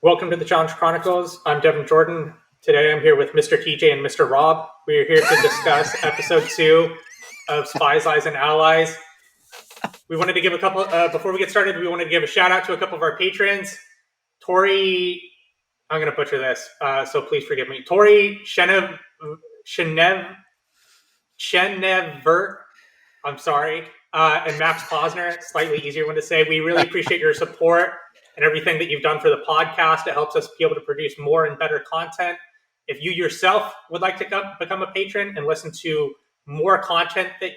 Welcome to the Challenge Chronicles. I'm Devin Jordan. Today I'm here with Mr. TJ and Mr. Rob. We are here to discuss episode 2 of Spies, Lies, and Allies. We wanted to give a couple, before we get started, we wanted to give a shout out to a couple of our patrons. Tori, I'm going to butcher this, so please forgive me. Tori Chenevert, I'm sorry, and Max Posner, slightly easier one to say. We really appreciate your support and everything that you've done for the podcast. It helps us be able to produce more and better content. If you yourself would like to become a patron and listen to more content than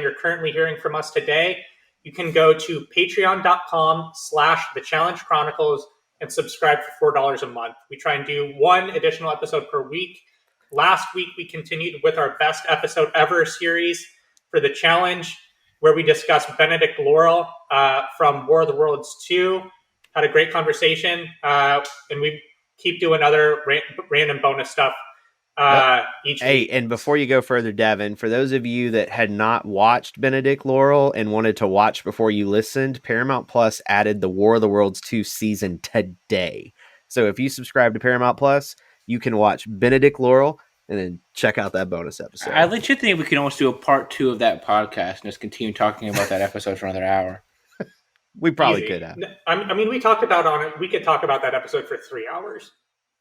you're currently hearing from us today, you can go to patreon.com/The Challenge Chronicles and subscribe for $4 a month. We try and do one additional episode per week. Last week, we continued with our best episode ever series for the challenge, where we discussed Benedict Laurel from War of the Worlds 2. Had a great conversation, and we keep doing other random bonus stuff each week. And before you go further, Devin, for those of you that had not watched Benedict Laurel and wanted to watch before you listened, Paramount Plus added the War of the Worlds 2 season today. So if you subscribe to Paramount Plus, you can watch Benedict Laurel and then check out that bonus episode. I legit think we can almost do a part 2 of that podcast and just continue talking about that episode for another hour. We probably could have. I mean, we talked about on it. We could talk about that episode for 3 hours.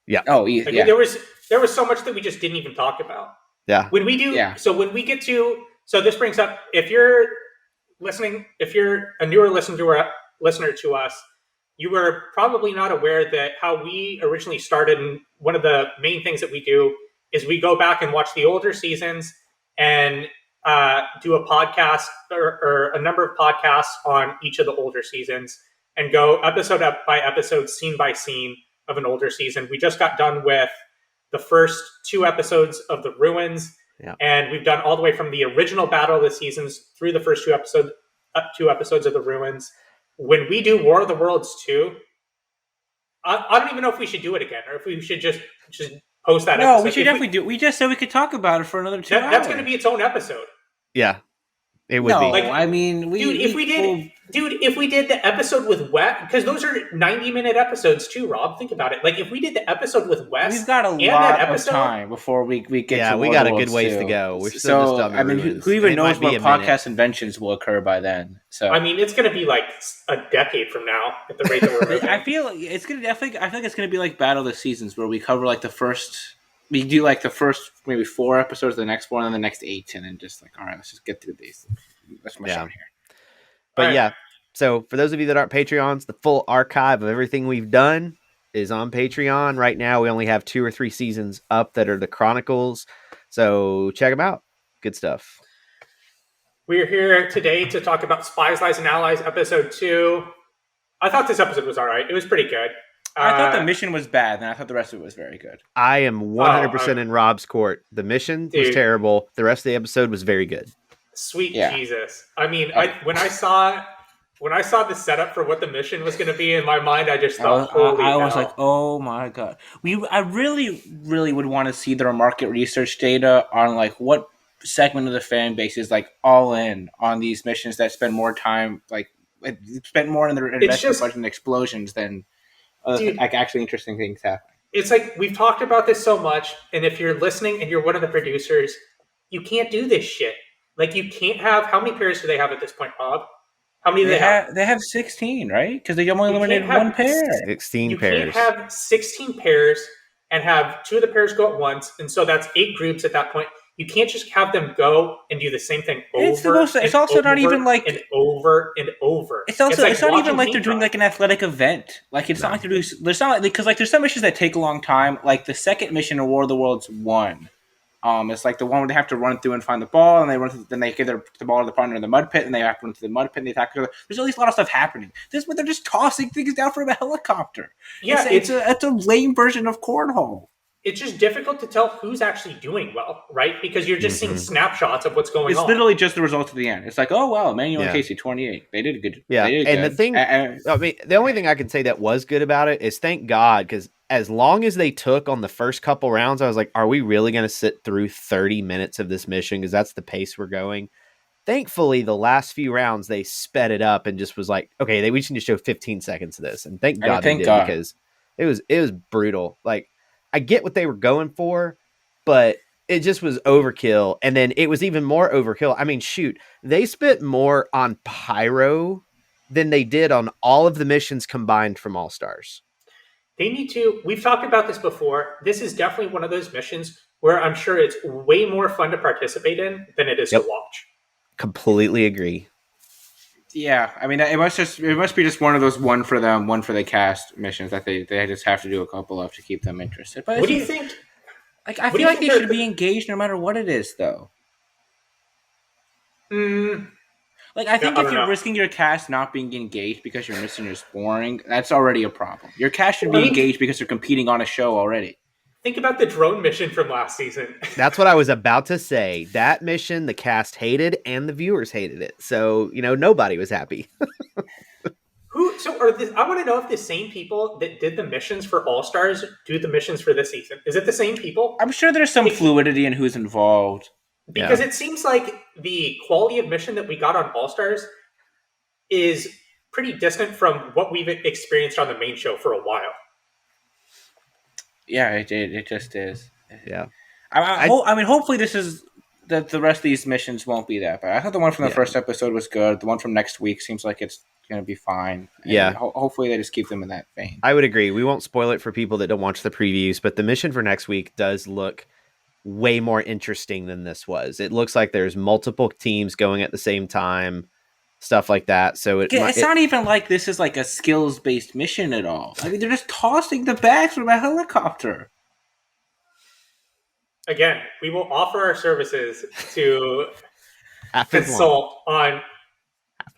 Yeah. Oh, yeah. Like, there was so much that we just didn't even talk about. Yeah. When we do, so when we get to, so this brings up, if you're listening, if you're a newer listener to us, you were probably not aware that how we originally started. And one of the main things that we do is we go back and watch the older seasons and do a podcast or a number of podcasts on each of the older seasons and go episode by episode, scene by scene of an older season. We just got done with the first 2 episodes of The Ruins, and we've done all the way from the original Battle of the Seasons through the first 2 episodes of The Ruins. When we do War of the Worlds 2, I don't even know if we should do it again or if we should just post that episode. No, we should definitely do it. We just said we could talk about it for another 2 hours. That's going to be its own episode. Yeah, it would be. Like, I mean, if we did the episode with Wes, because those are 90-minute episodes too, Rob. Think about it. Like, if we did the episode with Wes, we've got a lot of time before we get to Yeah, we got a good ways to go. We're still just I mean, who even knows what podcast inventions will occur by then? So I mean, it's going to be like a decade from now at the rate that we're moving. I feel like it's going to be like Battle of the Seasons, where we cover like the first. We do like the first maybe 4 episodes, the next 4, and then the next 8, and then just like, all right, let's just get through these. Let's mush on here. But so for those of you that aren't Patreons, the full archive of everything we've done is on Patreon. Right now, we only have 2 or 3 seasons up that are the Chronicles. So check them out. Good stuff. We're here today to talk about Spies, Lies, and Allies, episode 2. I thought this episode was all right. It was pretty good. I thought the mission was bad, and I thought the rest of it was very good. I am 100% in Rob's court. The mission was terrible. The rest of the episode was very good. Sweet Jesus. I mean, when I saw the setup for what the mission was going to be in my mind, I just thought, I was like, oh my God. I really, really would want to see their market research data on like what segment of the fan base is like all in on these missions that spend more time, like spend more in their investment budget and explosions than like actually interesting things happening. It's like, we've talked about this so much, and if you're listening and you're one of the producers, you can't do this shit. Like, you can't have, how many pairs do they have at this point, Bob? How many do they have? They have 16, right? Because they only eliminated 1 pair. 16 pairs. You can't have 16 pairs and have 2 of the pairs go at once, and so that's 8 groups at that point. You can't just have them go and do the same thing over and over and over. It's not even like they're doing like an athletic event. Like, it's not like they're doing. There's not because like there's some missions that take a long time. Like the second mission in War of the Worlds 1. It's like the one where they have to run through and find the ball, and then they give the ball to the partner in the mud pit, and they have to run to the mud pit and they attack each other. There's at least a lot of stuff happening. This, but they're just tossing things down from a helicopter. Yeah, it's a lame version of cornhole. It's just difficult to tell who's actually doing well, right? Because you're just seeing snapshots of what's going on. It's literally just the results at the end. It's like, oh, wow, Emmanuel and Casey, 28. They did good. Yeah, the thing, I mean, the only thing I can say that was good about it is thank God, because as long as they took on the first couple rounds, I was like, are we really going to sit through 30 minutes of this mission? Because that's the pace we're going. Thankfully, the last few rounds, they sped it up and just was like, okay, we just need to show 15 seconds of this. And thank God they did, because It was brutal. Like, I get what they were going for, but it just was overkill. And then it was even more overkill. I mean, shoot, they spent more on pyro than they did on all of the missions combined from All Stars. They need to. We've talked about this before. This is definitely one of those missions where I'm sure it's way more fun to participate in than it is to watch. Completely agree. Yeah, I mean, it must be just one of those one for them, one for the cast missions that they just have to do a couple of to keep them interested. But what do you think? Like, I feel like they should be engaged no matter what it is, though. Like, I think if you're risking your cast not being engaged because your mission is boring, that's already a problem. Your cast should be engaged because they're competing on a show already. Think about the drone mission from last season. That's what I was about to say. That mission, the cast hated and the viewers hated it. So, nobody was happy. I want to know if the same people that did the missions for All Stars do the missions for this season. Is it the same people? I'm sure there's some fluidity in who's involved. Because it seems like the quality of mission that we got on All Stars is pretty distant from what we've experienced on the main show for a while. Yeah, it just is. Yeah. I mean, hopefully this is that the rest of these missions won't be that bad. I thought the one from the first episode was good. The one from next week seems like it's going to be fine. And hopefully they just keep them in that vein. I would agree. We won't spoil it for people that don't watch the previews, but the mission for next week does look way more interesting than this was. It looks like there's multiple teams going at the same time, stuff like that. So it's not even like this is like a skills-based mission at all. I mean, they're just tossing the bags from a helicopter. Again, we will offer our services to consult on.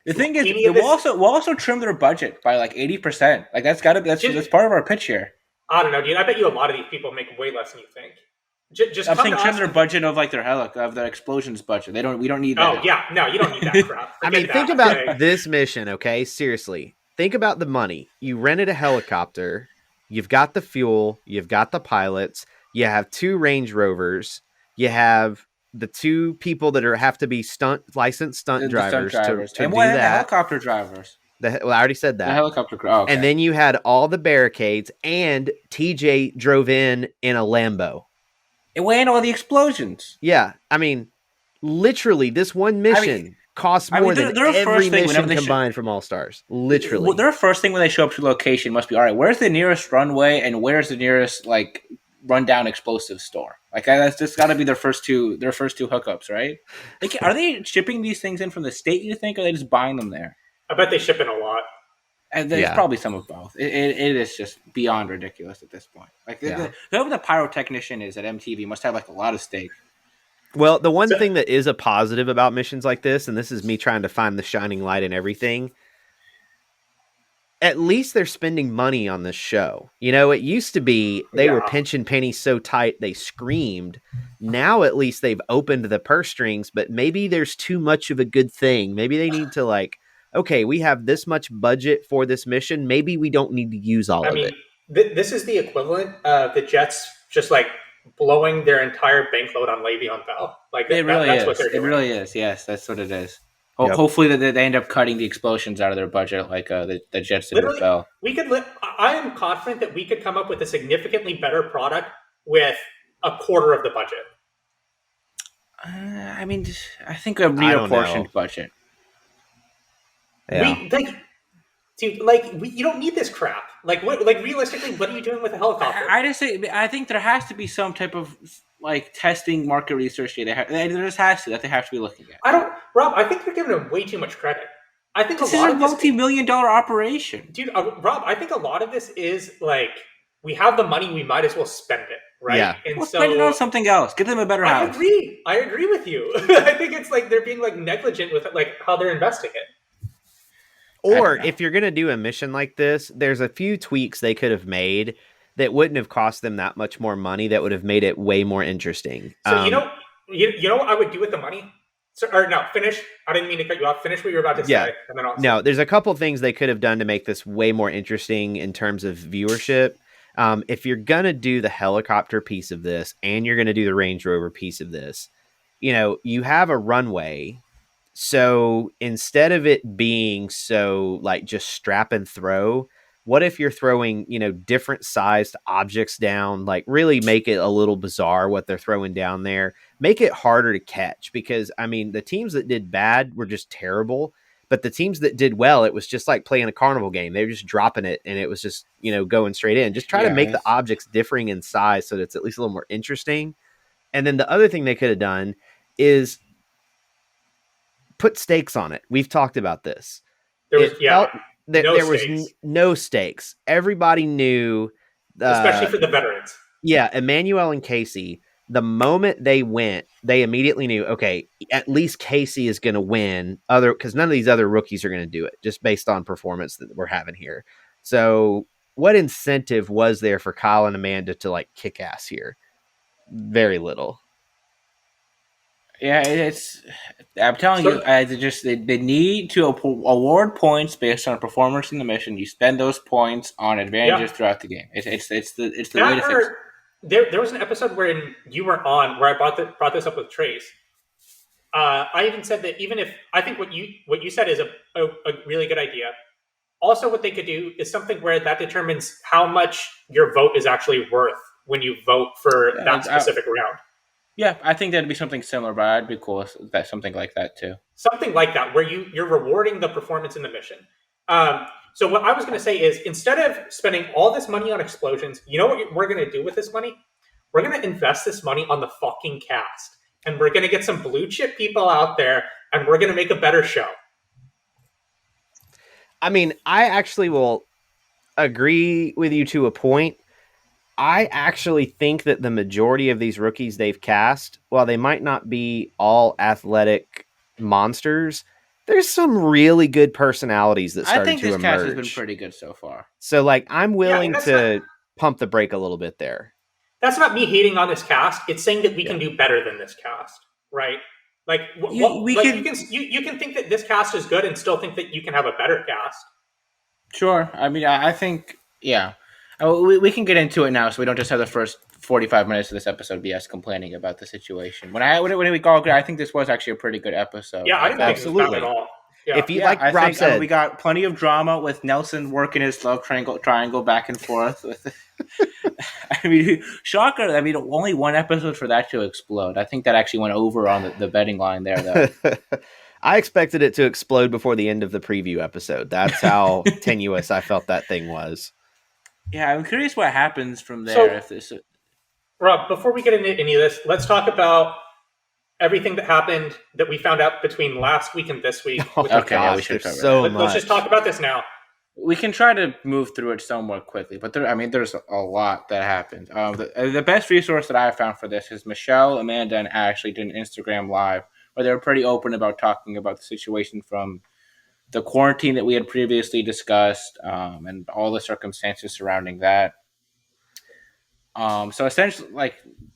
The thing is, we'll also trim their budget by like 80%. Like that's part of our pitch here. I don't know, dude. I bet you a lot of these people make way less than you think. I'm saying trim their budget of like of their explosions budget. We don't need that. Oh yeah, no, you don't need that crap. I mean, think about this mission, okay? Seriously, think about the money. You rented a helicopter. You've got the fuel. You've got the pilots. You have 2 Range Rovers. You have the 2 people that have to be licensed stunt drivers to and do that. The helicopter drivers. I already said that. The helicopter crew. Oh, okay. And then you had all the barricades, and TJ drove in a Lambo. It went all the explosions. Yeah, I mean, literally, this one mission costs more than every mission combined from All Stars. Literally. Their first thing when they show up to the location must be, all right, where's the nearest runway and where's the nearest like rundown explosive store? Like that's just got to be their first two hookups, right? Like, are they shipping these things in from the state? You think, or are they just buying them there? I bet they ship in a lot. And there's probably some of both. It is just beyond ridiculous at this point. Like whoever the pyrotechnician is at MTV must have like a lot of stake. Well, the one thing that is a positive about missions like this, and this is me trying to find the shining light in everything, at least they're spending money on this show. It used to be they were pinching pennies so tight they screamed. Now at least they've opened the purse strings, but maybe there's too much of a good thing. Maybe they need to okay, we have this much budget for this mission. Maybe we don't need to use all of it. This is the equivalent of the Jets just blowing their entire bankload on Le'Veon Bell. That's what they're doing. It really is. Yes, that's what it is. Hopefully that they end up cutting the explosions out of their budget like the Jets did with Bell. I am confident that we could come up with a significantly better product with a quarter of the budget. I mean, I think a reapportioned budget. Yeah. You don't need this crap. Realistically, what are you doing with a helicopter? I think there has to be some type of testing market research. There just has to that they have to be looking at. Rob. I think they're giving them way too much credit. I think this is a multi-million-dollar operation, dude. Rob, I think a lot of this is we have the money, we might as well spend it, right? Yeah. And spend it on something else. Give them a better house. I agree with you. I think it's they're being negligent with how they're investing it. Or if you're going to do a mission like this, there's a few tweaks they could have made that wouldn't have cost them that much more money that would have made it way more interesting. So you know what I would do with the money? Finish. I didn't mean to cut you off. Finish what you were about to say. And then No, there's a couple things they could have done to make this way more interesting in terms of viewership. If you're going to do the helicopter piece of this and you're going to do the Range Rover piece of this, you have a runway. So instead of it being so just strap and throw, what if you're throwing, different sized objects down, like really make it a little bizarre what they're throwing down there, make it harder to catch, because I mean, the teams that did bad were just terrible, but the teams that did well, it was just like playing a carnival game. They were just dropping it and it was just, going straight in. Just try to make the objects differing in size so that it's at least a little more interesting. And then the other thing they could have done is put stakes on it. We've talked about this. There was no stakes. Everybody knew, especially for the veterans. Yeah, Emmanuel and Casey, the moment they went, they immediately knew, okay, at least Casey is going to win, because none of these other rookies are going to do it, just based on performance that we're having here. So what incentive was there for Kyle and Amanda to like kick ass here? Very little. Yeah, I'm telling you, they need to award points based on performance in the mission. You spend those points on advantages throughout the game. It's the way to fix it. There was an episode where you were on where I brought this up with Trace. I even said that even if I think what you said is a really good idea. Also, what they could do is something where that determines how much your vote is actually worth when you vote for that specific round. Yeah, I think that'd be something similar, but I'd be cool with that, something like that too. Something like that, where you're rewarding the performance in the mission. So what I was going to say is, instead of spending all this money on explosions, you know what we're going to do with this money? We're going to invest this money on the fucking cast. And we're going to get some blue chip people out there, and we're going to make a better show. I mean, I actually will agree with you to a point. I actually think that the majority of these rookies they've cast, while they might not be all athletic monsters, there's some really good personalities that started to emerge. I think this cast has been pretty good so far. So, like, I'm willing to pump the brake a little bit there. That's not me hating on this cast. It's saying that we can do better than this cast, right? Like, you can think that this cast is good and still think that you can have a better cast. Sure. I mean, I think, yeah. We can get into it now, so we don't just have the first 45 minutes of this episode be us complaining about the situation. When we all agree, I think this was actually a pretty good episode. Yeah, I didn't think it was bad at all. Yeah. If you like Rob said, we got plenty of drama with Nelson working his love triangle back and forth. I mean, shocker! I mean, only one episode for that to explode. I think that actually went over on the betting line there, though. I expected it to explode before the end of the preview episode. That's how tenuous I felt that thing was. Yeah, I'm curious what happens from there. Rob, before we get into any of this, let's talk about everything that happened that we found out between last week and this week. Okay, we should cover so much. Let's just talk about this now. We can try to move through it somewhat quickly, but there's a lot that happened. The best resource that I found for this is Michelle, Amanda, and Ashley did an Instagram Live where they were pretty open about talking about the situation from the quarantine that we had previously discussed, and all the circumstances surrounding that. So essentially, like,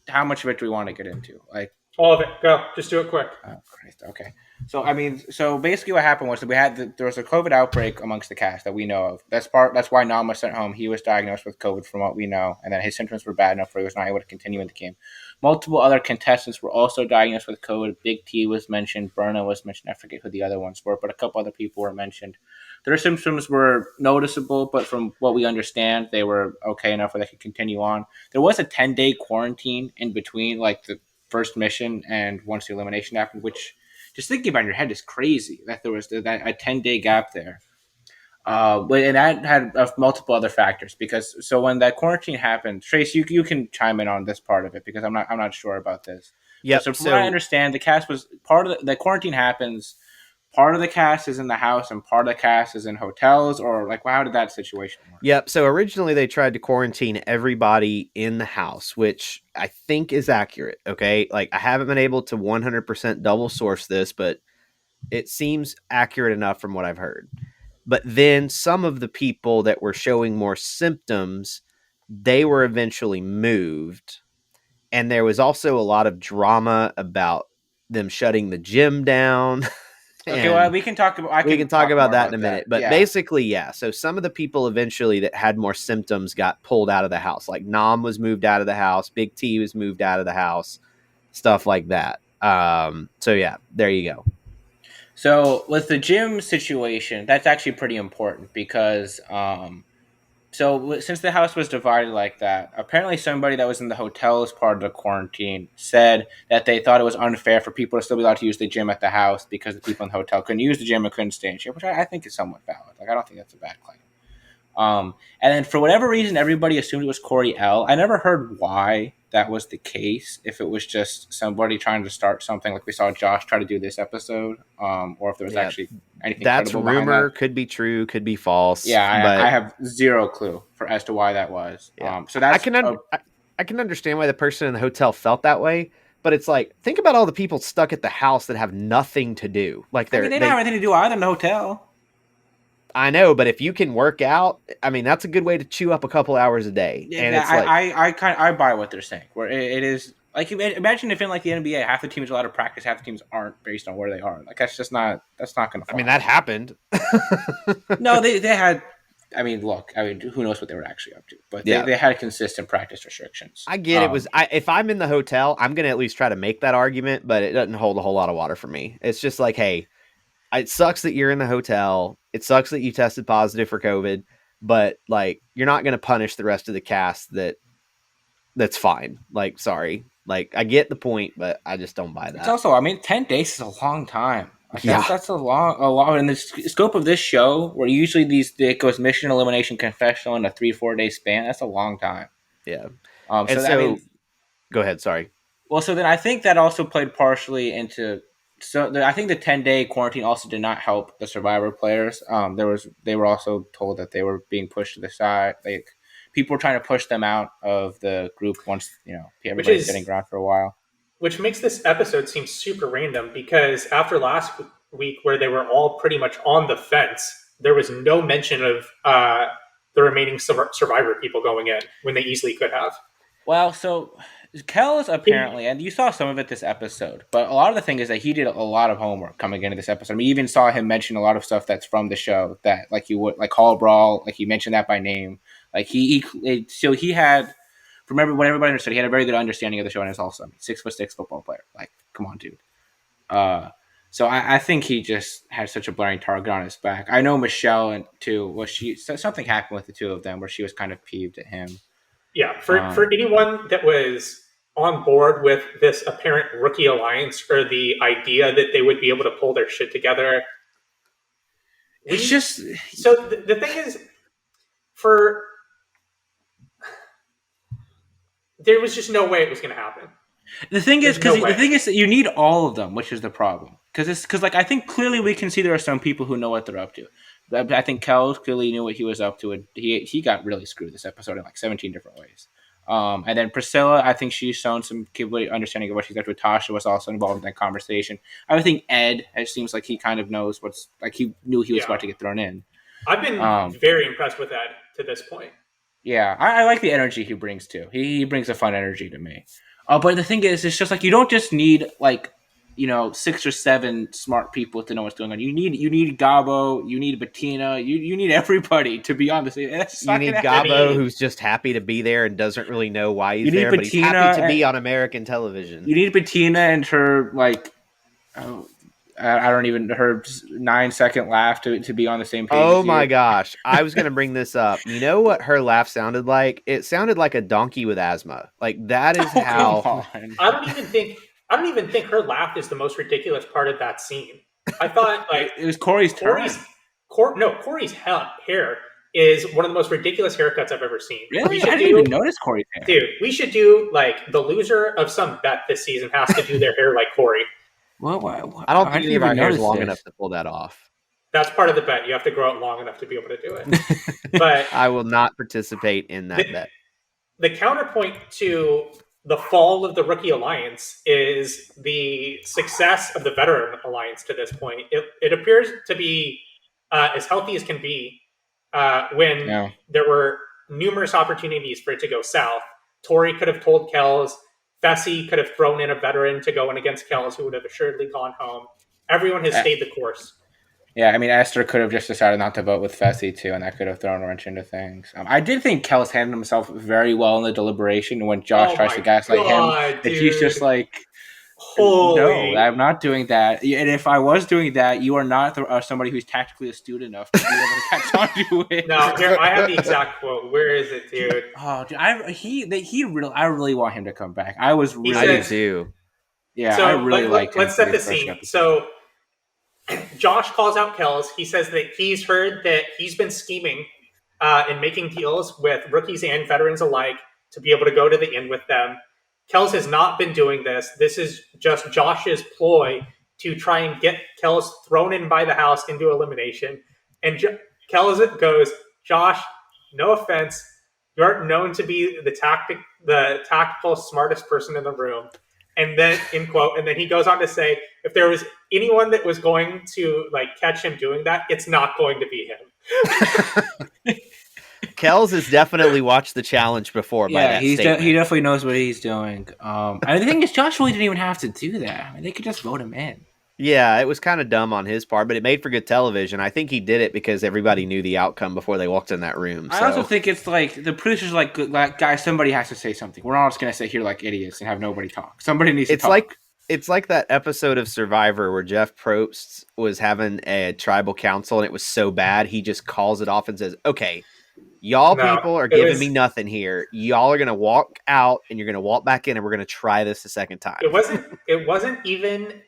how much of it do we want to get into? Like, all of it. Go. Just do it quick. Oh, Christ. Okay. So basically what happened was that there was a COVID outbreak amongst the cast that we know of. That's why Nam was sent home. He was diagnosed with COVID from what we know, and then his symptoms were bad enough where he was not able to continue in the game. Multiple other contestants were also diagnosed with COVID. Big T was mentioned. Berna was mentioned. I forget who the other ones were, but a couple other people were mentioned. Their symptoms were noticeable, but from what we understand, they were okay enough where they could continue on. There was a 10-day quarantine in between, like the first mission and once the elimination happened, which, just thinking about it in your head, is crazy that there was a 10-day gap there. And that had multiple other factors, because so when that quarantine happened, Trace, you can chime in on this part of it, because I'm not sure about this. Yeah. So from what I understand, the cast was part of the quarantine happens. Part of the cast is in the house and part of the cast is in hotels, or like, how did that situation work? Yep. So originally they tried to quarantine everybody in the house, which I think is accurate. Okay. Like, I haven't been able to 100% double source this, but it seems accurate enough from what I've heard. But then some of the people that were showing more symptoms, they were eventually moved. And there was also a lot of drama about them shutting the gym down. Okay, well, we can talk about that in a minute. But basically, yeah. So some of the people eventually that had more symptoms got pulled out of the house. Like Nam was moved out of the house. Big T was moved out of the house. Stuff like that. So, yeah, there you go. So with the gym situation, that's actually pretty important, because So since the house was divided like that, apparently somebody that was in the hotel as part of the quarantine said that they thought it was unfair for people to still be allowed to use the gym at the house because the people in the hotel couldn't use the gym and couldn't stay in shape, which I think is somewhat valid. Like, I don't think that's a bad claim. And then for whatever reason, everybody assumed it was Cory L. I never heard why that was the case. If it was just somebody trying to start something, like we saw Josh try to do this episode, or if there was actually anything. That's credible behind rumor. that. Could be true. Could be false. Yeah, but I have zero clue as to why that was. Yeah. So that's I can understand why the person in the hotel felt that way. But it's like, think about all the people stuck at the house that have nothing to do. Like, they don't have anything to do either in the hotel. I know, but if you can work out, I mean, that's a good way to chew up a couple hours a day. Yeah, and it's I buy what they're saying. Where it is like, imagine if in like the NBA, half the teams are allowed to practice, half the teams aren't based on where they are. Like, that's not going to. I mean, that happened. No, they had. I mean, look. I mean, who knows what they were actually up to? But they had consistent practice restrictions. I get it. If I'm in the hotel, I'm going to at least try to make that argument, but it doesn't hold a whole lot of water for me. It's just like, hey, it sucks that you're in the hotel. It sucks that you tested positive for COVID, but like, you're not going to punish the rest of the cast. That's fine. Like, sorry. Like, I get the point, but I just don't buy that. It's also, I mean, 10 days is a long time. Like, yeah, that's a lot. In the scope of this show, where usually it goes mission, elimination, confessional in a 3-4 day span. That's a long time. Yeah. So go ahead. Sorry. Well, so then I think that also played partially into. I think the 10-day quarantine also did not help the Survivor players. They were also told that they were being pushed to the side. Like, people were trying to push them out of the group once everybody's getting ground for a while. Which makes this episode seem super random, because after last week, where they were all pretty much on the fence, there was no mention of the remaining Survivor people going in when they easily could have. Well, so Kelz apparently, and you saw some of it this episode, but a lot of the thing is that he did a lot of homework coming into this episode. I mean, you even saw him mention a lot of stuff that's from the show that, like, you would, like Hall Brawl, like he mentioned that by name. Like he had, from what everybody understood, he had a very good understanding of the show, and is also 6'6" football player. Like, come on, dude. So I think he just had such a blaring target on his back. I know Michelle too. Something happened with the two of them where she was kind of peeved at him. Yeah, for anyone that was on board with this apparent rookie alliance, or the idea that they would be able to pull their shit together, it's just so the thing is, there was just no way it was going to happen. The thing is that you need all of them, which is the problem. Because like, I think clearly we can see there are some people who know what they're up to. I think Kelz clearly knew what he was up to, and he got really screwed this episode in like 17 different ways. And then Priscilla, I think she's shown some understanding of what she's up to. Tasha was also involved in that conversation. I think Ed, it seems like he kind of knows he knew he was about to get thrown in. I've been very impressed with Ed to this point. Yeah, I like the energy he brings too. He brings a fun energy to me. But the thing is, it's just like, you don't just need like, 6 or 7 smart people to know what's going on. You need Gabo, you need Bettina, you need everybody to be on the same. You need Gabo, who's just happy to be there and doesn't really know why he's there, but he's happy to be on American television. You need Bettina and her her 9-second laugh to be on the same page. Oh my gosh. I was going to bring this up. You know what her laugh sounded like? It sounded like a donkey with asthma. Like, that is how. I don't even think her laugh is the most ridiculous part of that scene. I thought like it was Cory's turn. Cory's hair is one of the most ridiculous haircuts I've ever seen. Really? I didn't even notice Cory's hair. Dude, we should do like the loser of some bet this season has to do their hair like Cory. Well, I don't think any of our hair is long enough to pull that off. That's part of the bet. You have to grow it long enough to be able to do it. But I will not participate in that bet. The counterpoint to the fall of the rookie alliance is the success of the veteran alliance to this point. It appears to be as healthy as can be when there were numerous opportunities for it to go south. Tori could have told Kelz. Fessy could have thrown in a veteran to go in against Kelz, who would have assuredly gone home. Everyone has stayed the course. Yeah, I mean, Esther could have just decided not to vote with Fessy, too, and that could have thrown a wrench into things. I did think Kelz handled himself very well in the deliberation, and when Josh tries to gaslight him, that he's just like, Holy. No, I'm not doing that. And if I was doing that, you are not somebody who's tactically astute enough to be able to catch on to it. No, here I have the exact quote. Where is it, dude? Oh, dude, I really want him to come back. I was really, I do too. yeah, So I really liked him. let's set for the this first scene. episode. So Josh calls out Kelz. He says that he's heard that he's been scheming and making deals with rookies and veterans alike to be able to go to the inn with them. Kelz has not been doing this. This is just Josh's ploy to try and get Kelz thrown in by the house into elimination. And Kelz goes, Josh, no offense, you aren't known to be the tactical smartest person in the room. And then, in quote, and then he goes on to say, if there was anyone that was going to catch him doing that, it's not going to be him. Kelz has definitely watched the challenge before. By that he statement. definitely knows what he's doing. And the thing is, Josh really didn't even have to do that. I mean, they could just vote him in. Yeah, it was kind of dumb on his part, but it made for good television. I think he did it because everybody knew the outcome before they walked in that room. I also think it's like the producers like, guys, somebody has to say something. We're not just going to sit here like idiots and have nobody talk. Somebody needs to talk. It's like that episode of Survivor where Jeff Probst was having a tribal council and it was so bad, he just calls it off and says, okay, people are giving me nothing here. Y'all are going to walk out and you're going to walk back in and we're going to try this a second time. It wasn't even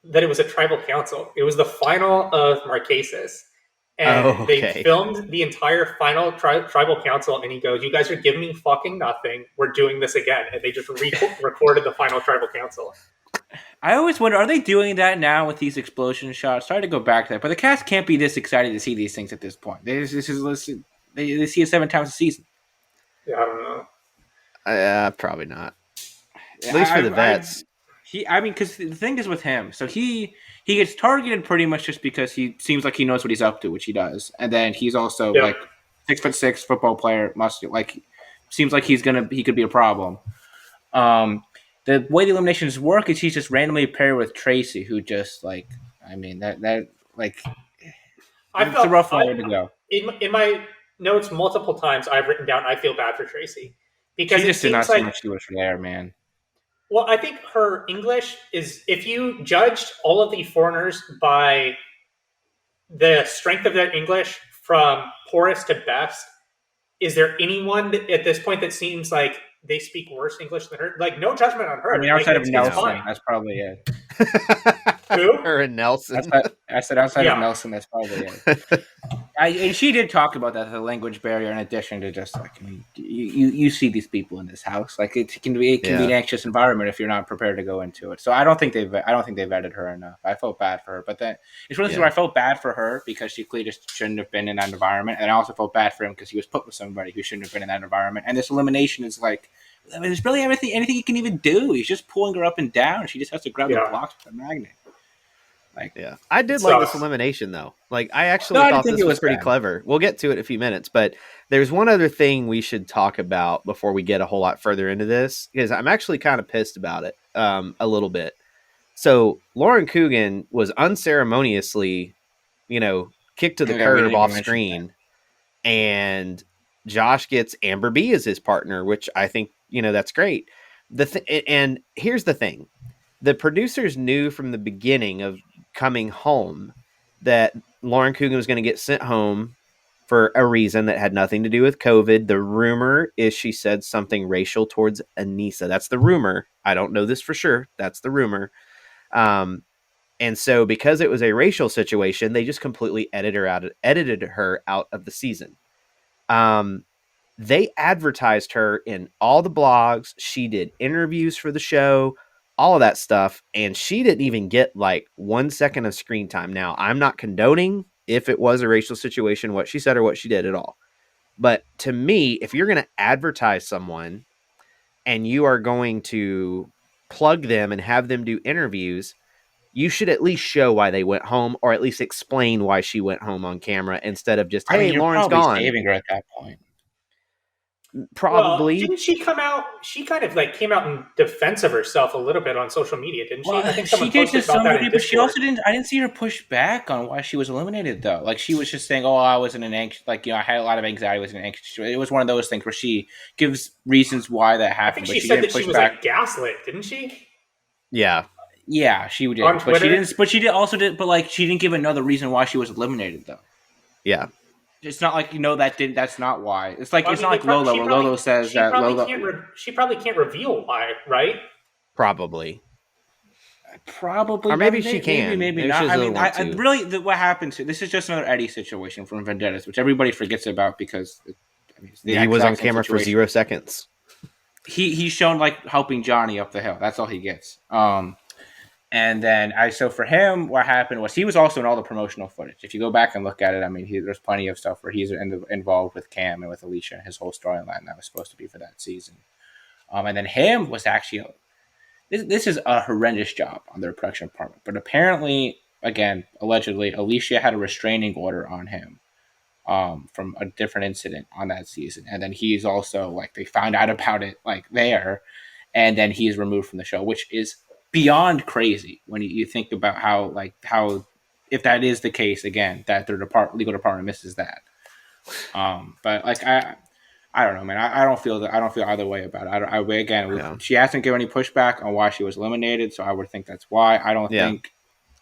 that it was a tribal council. It was the final of Marquesas. And they filmed the entire final tribal council, and he goes, you guys are giving me fucking nothing. We're doing this again. And they just recorded the final tribal council. I always wonder, are they doing that now with these explosion shots? Sorry to go back to that, but the cast can't be this excited to see these things at this point. They see it 7 times a season. Yeah, I don't know. Probably not. At least for the vets. Because the thing is with him, so he gets targeted pretty much just because he seems like he knows what he's up to, which he does, and then he's also 6'6" football player, seems like he could be a problem. The way the eliminations work is he's just randomly paired with Tracy, who just it's a rough way to go. In my notes, multiple times I've written down I feel bad for Tracy because she just did not seem like she was there, man. Well, I think her English is, if you judged all of the foreigners by the strength of their English from poorest to best, is there anyone at this point that seems like they speak worse English than her? Like, no judgment on her. I mean, outside of Nelson, that's probably it. Who? Her and Nelson. I said outside of Nelson, that's probably it. And she did talk about that, the language barrier, in addition to just you see these people in this house. Like it can be an anxious environment if you're not prepared to go into it. So I don't think they vetted her enough. I felt bad for her, but then it's one of those where I felt bad for her because she clearly just shouldn't have been in that environment, and I also felt bad for him because he was put with somebody who shouldn't have been in that environment. And this elimination is there's really anything he can even do. He's just pulling her up and down. She just has to grab the blocks with a magnet. I did like this elimination though. I actually thought this was pretty clever. We'll get to it in a few minutes, but there's one other thing we should talk about before we get a whole lot further into this, because I'm actually kind of pissed about it a little bit. So Lauren Coogan was unceremoniously, kicked to the curb off screen, and Josh gets Amber B as his partner, which I think, that's great. And here's the thing. The producers knew from the beginning of coming home that Lauren Coogan was going to get sent home for a reason that had nothing to do with COVID. The rumor is she said something racial towards Anissa. That's the rumor. I don't know this for sure. That's the rumor. And so because it was a racial situation, they just completely edited her out of the season. They advertised her in all the blogs. She did interviews for the show, all of that stuff, and she didn't even get 1 second of screen time. Now, I'm not condoning if it was a racial situation, what she said or what she did at all. But to me, if you're going to advertise someone and you are going to plug them and have them do interviews, you should at least show why they went home, or at least explain why she went home on camera instead of just, hey, Lauren's gone. Saving her at that point. Probably. Well, didn't she come out? She kind of came out in defense of herself a little bit on social media, didn't she? Well, I think someone she did posted to about that somebody, in but she Discord. also didn't. I didn't see her push back on why she was eliminated, though. She was just saying, "Oh, I was in an anxious, I had a lot of anxiety. I was in an anxious." It was one of those things where she gives reasons why that I happened. think she but said that she was back. gaslit, didn't she? Yeah. Yeah, she did. On But Twitter? she didn't. But she did also did. But like, she didn't give another reason why she was eliminated, though. Yeah. It's not like that didn't. That's not why. It's like I it's mean, not like Lola, where Lola says that Lola. She probably can't reveal why, right? Probably. Probably, Or maybe she can. maybe Maybe not. she I doesn't mean, want I to. really what happens. This is just another Eddie situation from Vendettas, which everybody forgets about because it's the He was on exact same camera for situation. 0 seconds. He's shown like helping Johnny up the hill. That's all he gets. And then so for him, what happened was he was also in all the promotional footage. If you go back and look at it, I mean, there's plenty of stuff where he's involved with Cam and with Alicia and his whole storyline that was supposed to be for that season. And then him was actually this is a horrendous job on their production department. But apparently, again, allegedly, Alicia had a restraining order on him from a different incident on that season. And then he's also like they found out about it like there, and then he's removed from the show, which is beyond crazy when you think about how if that is the case again that their legal department misses that. But like I don't know, man. I don't feel either way about it. She hasn't given any pushback on why she was eliminated, so I would think that's why. I don't think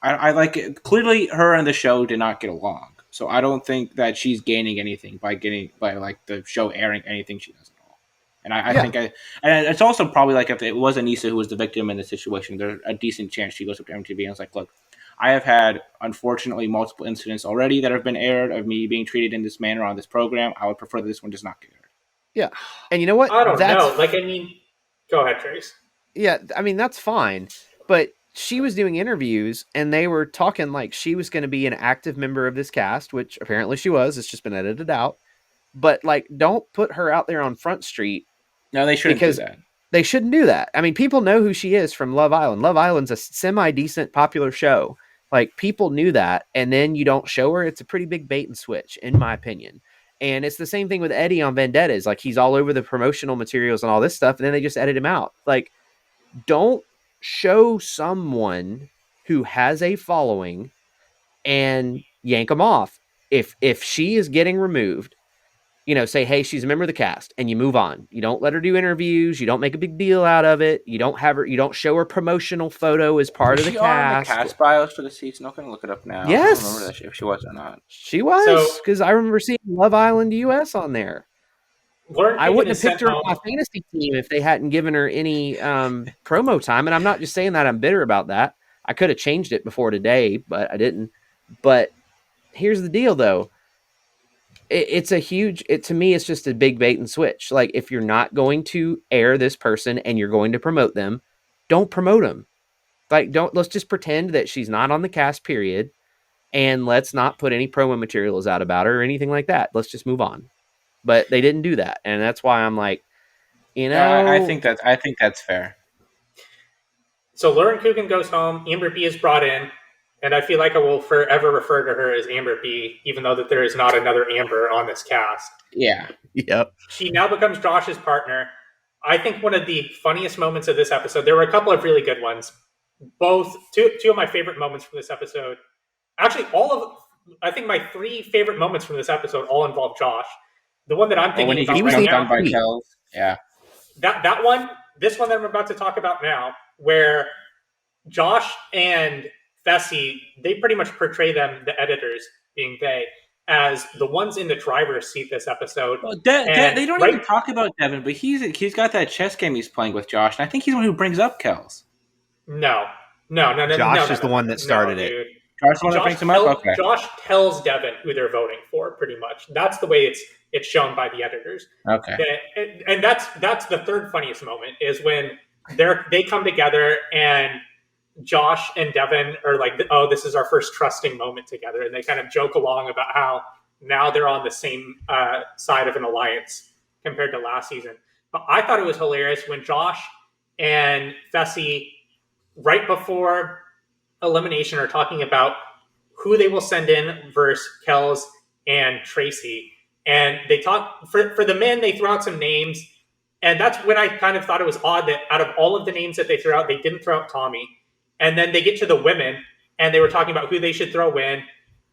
I like it. Clearly her and the show did not get along. So I don't think that she's gaining anything by like the show airing anything she does at all. And I think and it's also probably like if it was Anissa who was the victim in the situation, there's a decent chance she goes up to MTV and is like, look, I have had, unfortunately, multiple incidents already that have been aired of me being treated in this manner on this program. I would prefer that this one does not get aired. Yeah. And you know what? I don't know. Like, I mean, go ahead, Trace. Yeah, I mean, that's fine. But she was doing interviews and they were talking like she was going to be an active member of this cast, which apparently she was. It's just been edited out. But like, don't put her out there on Front Street. No, they shouldn't do that. They shouldn't do that. I mean, people know who she is from Love Island. Love Island's a semi-decent popular show. Like, people knew that. And then you don't show her. It's a pretty big bait and switch, in my opinion. And it's the same thing with Eddie on Vendettas. Like, he's all over the promotional materials and all this stuff. And then they just edit him out. Like, don't show someone who has a following and yank them off. If she is getting removed, say, hey, she's a member of the cast, and you move on. You don't let her do interviews. You don't make a big deal out of it. You don't show her promotional photo as part of the cast. On the cast bios for the season. I'm gonna look it up now. Yes, I don't remember if she was or not. She was, because I remember seeing Love Island US on there. I wouldn't have picked her on my fantasy team if they hadn't given her any promo time. And I'm not just saying that I'm bitter about that. I could have changed it before today, but I didn't. But here's the deal, though. To me, it's just a big bait and switch. Like, if you're not going to air this person and you're going to promote them, don't promote them. Like, let's just pretend that she's not on the cast, period. And let's not put any promo materials out about her or anything like that. Let's just move on. But they didn't do that. And that's why I'm like, I think that's fair. So Lauren Coogan goes home. Amber B is brought in. And I feel like I will forever refer to her as Amber B, even though that there is not another Amber on this cast. Yeah. Yep. She now becomes Josh's partner. I think one of the funniest moments of this episode, there were a couple of really good ones. Two of my favorite moments from this episode. Actually, I think my three favorite moments from this episode all involve Josh. The one that I'm thinking about right now. By Kelz. Yeah. That one, this one that I'm about to talk about now, where Josh and Fessy, they pretty much portray them, the editors being they, as the ones in the driver's seat this episode. Well, they don't even talk about Devin, but he's got that chess game he's playing with Josh, and I think he's the one who brings up Kelz. No. Josh is the one that started it. Josh the one that brings him up? Okay. Josh tells Devin who they're voting for, pretty much. That's the way it's shown by the editors. Okay. And that's the third funniest moment, is when they come together and Josh and Devin are like, oh, this is our first trusting moment together. And they kind of joke along about how now they're on the same side of an alliance compared to last season. But I thought it was hilarious when Josh and Fessy, right before elimination, are talking about who they will send in versus Kelz and Tracy. And they talk, for the men, they throw out some names. And that's when I kind of thought it was odd that out of all of the names that they threw out, they didn't throw out Tommy. And then they get to the women, and they were talking about who they should throw in.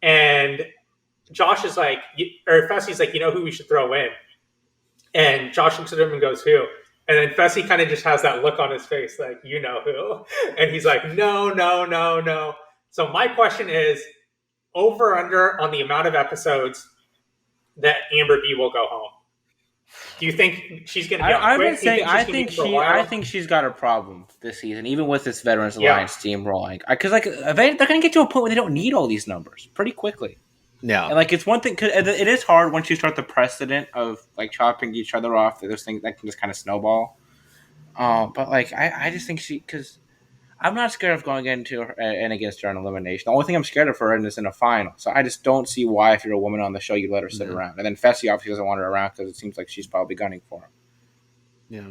And Josh is like, or Fessy's like, you know who we should throw in? And Josh looks at him and goes, who? And then Fessy kind of just has that look on his face, like, you know who. And he's like, no, no, no, no. So my question is, over under on the amount of episodes that Amber B will go home. Do you think she's going to be on I've quick? been saying I I think she's got a problem this season, even with this Veterans Alliance team rolling. Because like they're going to get to a point where they don't need all these numbers pretty quickly. No, And like it's one thing because it is hard once you start the precedent of like chopping each other off. Those things that can just kind of snowball. But like I just think because I'm not scared of going into her and against her in elimination. The only thing I'm scared of her is in a final. So I just don't see why, if you're a woman on the show, you let her sit around. And then Fessy obviously doesn't want her around because it seems like she's probably gunning for him. yeah.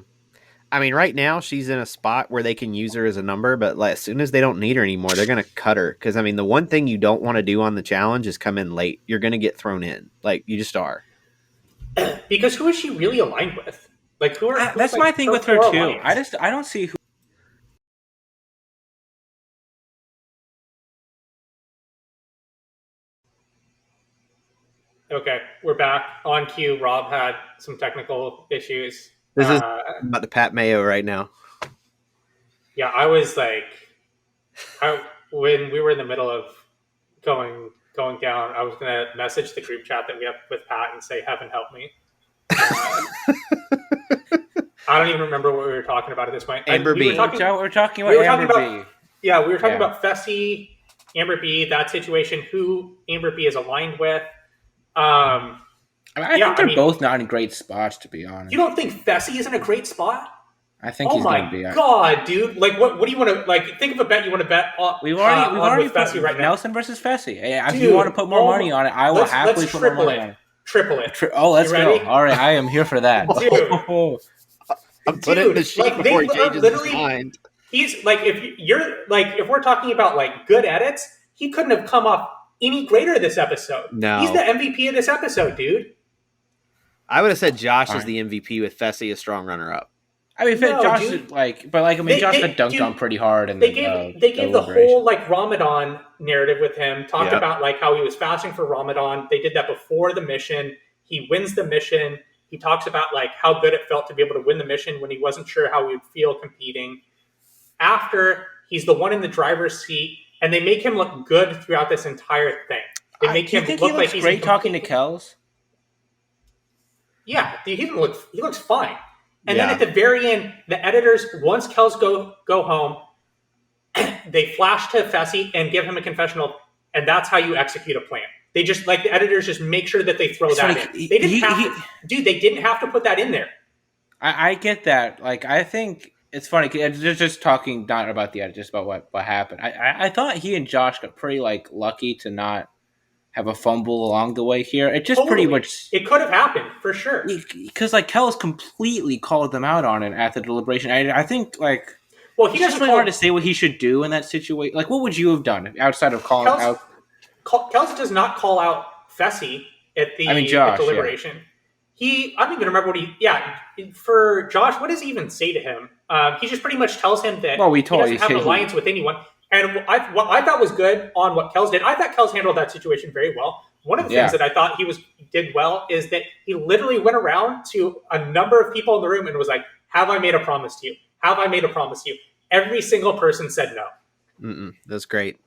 I mean, right now she's in a spot where they can use her as a number, but like, as soon as they don't need her anymore, they're going to cut her. Because I mean, the one thing you don't want to do on the challenge is come in late. You're going to get thrown in. Like you just are. Because who is she really aligned with? Like who are? That's like, my thing with her too. Alliance? I don't see who. Okay, we're back on cue. Rob had some technical issues. This is about the Pat Mayo right now. Yeah, I was like, when we were in the middle of going down, I was gonna message the group chat that we have with Pat and say, "Heaven help me." I don't even remember what we were talking about at this point. Amber B. We're talking about Amber B. Yeah, we were talking about Fessy, Amber B, that situation, who Amber B is aligned with. I think they're both not in great spots, to be honest. You don't think Fessy is in a great spot? I think he's going to be. Oh my god, dude! Like, what do you want to like? Think of a bet you want to bet on. We've already put Fessy right now. Nelson versus Fessy. If you want to put more money on it, I will happily put more money on it. Triple it. Let's go! All right, I am here for that. Dude, I'm putting the sheet like, before he changes his mind. He's like, if we're talking about like good edits, he couldn't have come off any greater this episode. No, he's the MVP of this episode, dude. I would have said Josh is the MVP with Fessy a strong runner-up. I mean, Josh is Josh got dunked on pretty hard, and they gave the whole like Ramadan narrative with him. Talked about like how he was fasting for Ramadan. They did that before the mission. He wins the mission. He talks about like how good it felt to be able to win the mission when he wasn't sure how he would feel competing. After, he's the one in the driver's seat, and they make him look good throughout this entire thing. They make him look like he's great talking to Kelz. Yeah, he looks fine. And then at the very end, the editors, once Kelz go home, they flash to Fessy and give him a confessional, and that's how you execute a plan. They just like the editors just make sure that they throw that in. They didn't they didn't have to put that in there. I get that. Like, I think it's funny. They're just talking not about the edit, just about what happened. I thought he and Josh got pretty like lucky to not have a fumble along the way here. It just pretty much it could have happened for sure. Because like Kelz completely called them out on it at the deliberation. I think like he doesn't really hard to say what he should do in that situation. Like, what would you have done outside of calling out? Kelz does not call out Fessy at the deliberation. I don't even remember what for Josh, what does he even say to him? He just pretty much tells him that he doesn't have an alliance with anyone. And what I thought was good on what Kelz did, I thought Kelz handled that situation very well. One of the things that I thought he did well is that he literally went around to a number of people in the room and was like, "Have I made a promise to you? Have I made a promise to you?" Every single person said no. That's great.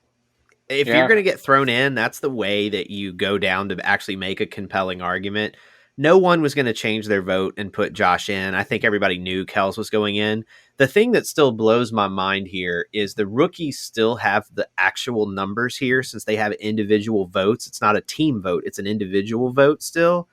If you're going to get thrown in, that's the way that you go down to actually make a compelling argument. No one was going to change their vote and put Josh in. I think everybody knew Kelz was going in. The thing that still blows my mind here is the rookies still have the actual numbers here since they have individual votes. It's not a team vote. It's an individual vote still.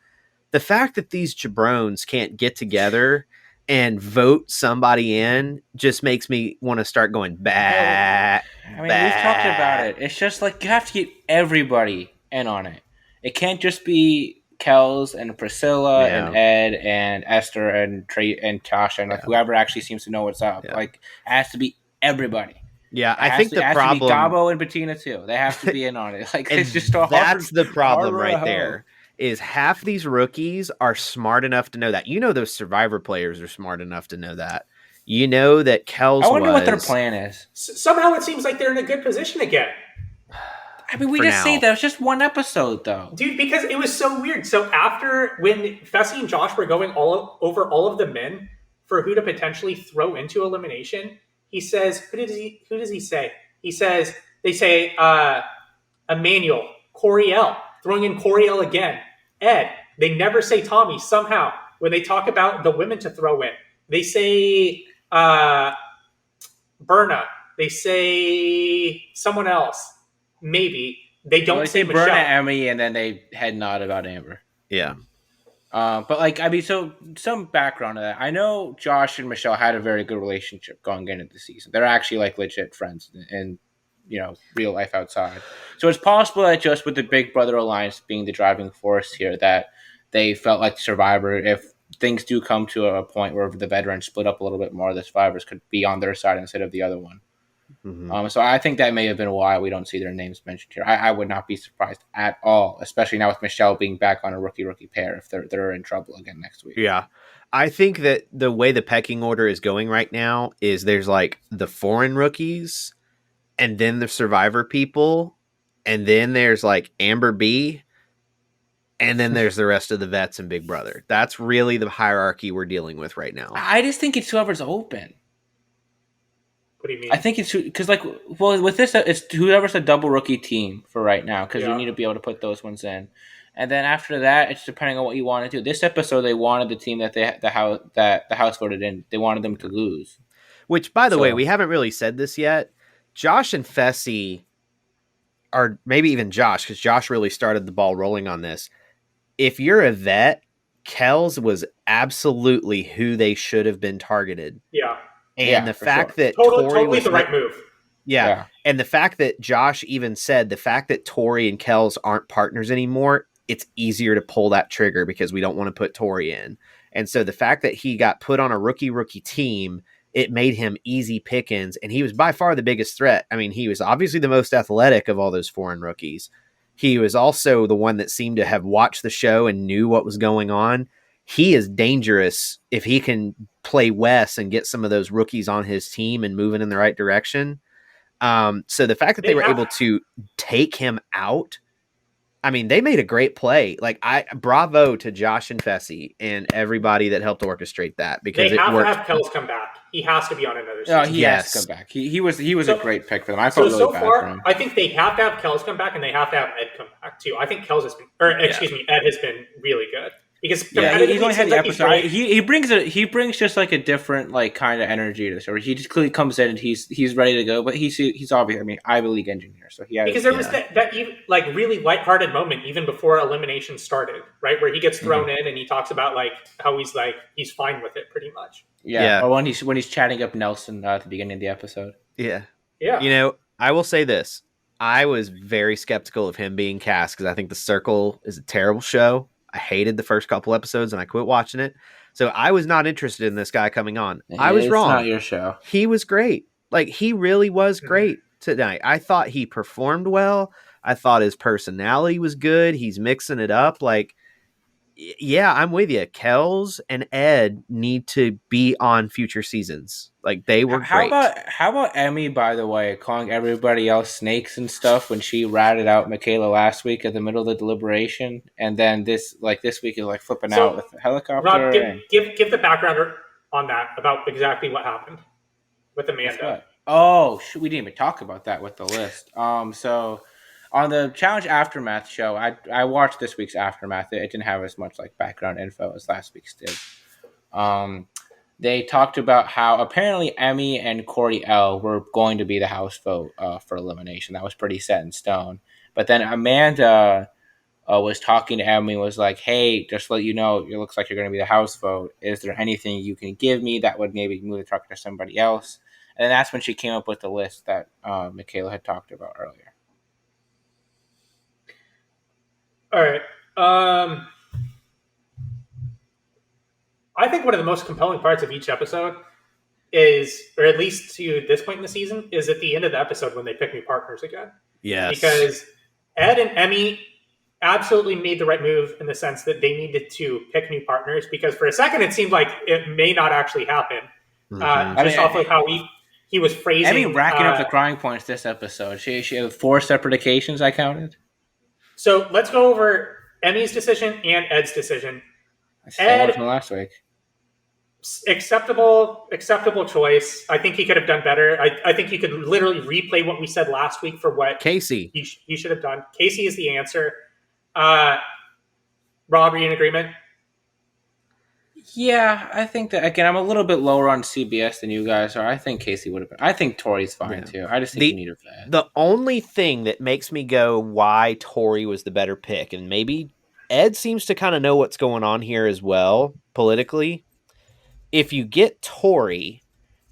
The fact that these jabrones can't get together and vote somebody in just makes me want to start going back. I mean, we've talked about it. It's just like you have to get everybody in on it. It can't just be Kelz and Priscilla and Ed and Esther and Trey and Tasha and like whoever actually seems to know what's up. Like, it has to be everybody. Yeah, I think the problem. To be Gabo and Bettina too. They have to be in on it. Like, it's just that's the problem right there. Is half these rookies are smart enough to know that. You know, those Survivor players are smart enough to know that. You know that Kelz. I wonder what their plan is. Somehow it seems like they're in a good position again. I mean, we just say that. It was just one episode, though. Dude, because it was so weird. So after, when Fessy and Josh were going over all of the men, for who to potentially throw into elimination, he says, who does he say? He says, they say, Emmanuel, Cory L, throwing in Cory L again. Ed, they never say Tommy somehow. When they talk about the women to throw in, they say Berna. They say someone else. Maybe. They don't say Michelle. Berna, Emmy, and then they head nod about Amber. Yeah. But like, I mean, so some background to that. I know Josh and Michelle had a very good relationship going into the season. They're actually like legit friends and real life outside. So it's possible that just with the Big Brother Alliance being the driving force here, that they felt like Survivor, if things do come to a point where the veterans split up a little bit more, the survivors could be on their side instead of the other one. Mm-hmm. So I think that may have been why we don't see their names mentioned here. I would not be surprised at all, especially now with Michelle being back on a rookie pair, if they're in trouble again next week. Yeah. I think that the way the pecking order is going right now is there's like the foreign rookies, and then the Survivor people, and then there's like Amber B, and then there's the rest of the vets and Big Brother. That's really the hierarchy we're dealing with right now. I just think it's whoever's open. What do you mean? I think it's because, like, well, with this, it's whoever's a double rookie team for right now, because you need to be able to put those ones in, and then after that, it's depending on what you want to do. This episode, they wanted the team that the house voted in. They wanted them to lose. Which, by the way, we haven't really said this yet. Josh and Fessy, or maybe even Josh, because Josh really started the ball rolling on this. If you're a vet, Kelz was absolutely who they should have been targeted. Yeah. And the fact that Tori was the right move. Yeah. And the fact that Josh even said the fact that Tori and Kelz aren't partners anymore, it's easier to pull that trigger because we don't want to put Tori in. And so the fact that he got put on a rookie team, it made him easy pickings. And he was by far the biggest threat. I mean, he was obviously the most athletic of all those foreign rookies. He was also the one that seemed to have watched the show and knew what was going on. He is dangerous if he can play Wes and get some of those rookies on his team and moving in the right direction. So the fact that they were able to take him out, I mean, they made a great play. Like, bravo to Josh and Fessy and everybody that helped orchestrate that, because they it worked. To have Kelz come back. He has to be on another season. No, he has to come back. He was a great pick for them. I felt really bad for him. I think they have to have Kelz come back, and they have to have Ed come back too. I think Ed has been really good. Because he's only had the episode. He brings just like a different like kind of energy to the show. He just clearly comes in and he's ready to go. But he's obviously, I mean, Ivy League engineer, so he has, because there was that like really lighthearted moment even before elimination started, right, where he gets thrown in and he talks about like how he's fine with it pretty much. Yeah. Or when he's chatting up Nelson at the beginning of the episode. Yeah. Yeah. I will say this: I was very skeptical of him being cast because I think The Circle is a terrible show. I hated the first couple episodes and I quit watching it. So I was not interested in this guy coming on. I was wrong. It's not your show. He was great. Like, he really was great tonight. I thought he performed well. I thought his personality was good. He's mixing it up. Like, yeah, I'm with you. Kelz and Ed need to be on future seasons. Like, they were great. How about Emmy, by the way, calling everybody else snakes and stuff when she ratted out Michaela last week at the middle of the deliberation, and then this week is like flipping out with the helicopter. Rob, give the background on that about exactly what happened with Amanda. Oh, we didn't even talk about that with the list. So on the Challenge Aftermath show, I watched this week's Aftermath. It didn't have as much like background info as last week's did. They talked about how apparently Emmy and Cory L were going to be the house vote for elimination. That was pretty set in stone. But then Amanda was talking to Emmy, was like, hey, just to let you know, it looks like you're going to be the house vote. Is there anything you can give me that would maybe move the truck to somebody else? And then that's when she came up with the list that Michaela had talked about earlier. All right. I think one of the most compelling parts of each episode is, or at least to this point in the season, is at the end of the episode when they pick new partners again. Yes. Because Ed and Emmy absolutely made the right move in the sense that they needed to pick new partners, because for a second it seemed like it may not actually happen. Off of how he was phrasing. Emmy racking up the crying points this episode. She had 4 separate occasions I counted. So let's go over Emmy's decision and Ed's decision. Ed last week. acceptable choice. I think he could have done better. I think you could literally replay what we said last week for what Casey. he should have done. Casey is the answer. Rob, are you in agreement? Yeah, I think that again. I'm a little bit lower on CBS than you guys are. I think Casey would have been. I think Tori's fine too. I just think you need a vet. The only thing that makes me go why Tori was the better pick, and maybe Ed seems to kind of know what's going on here as well politically. If you get Tori,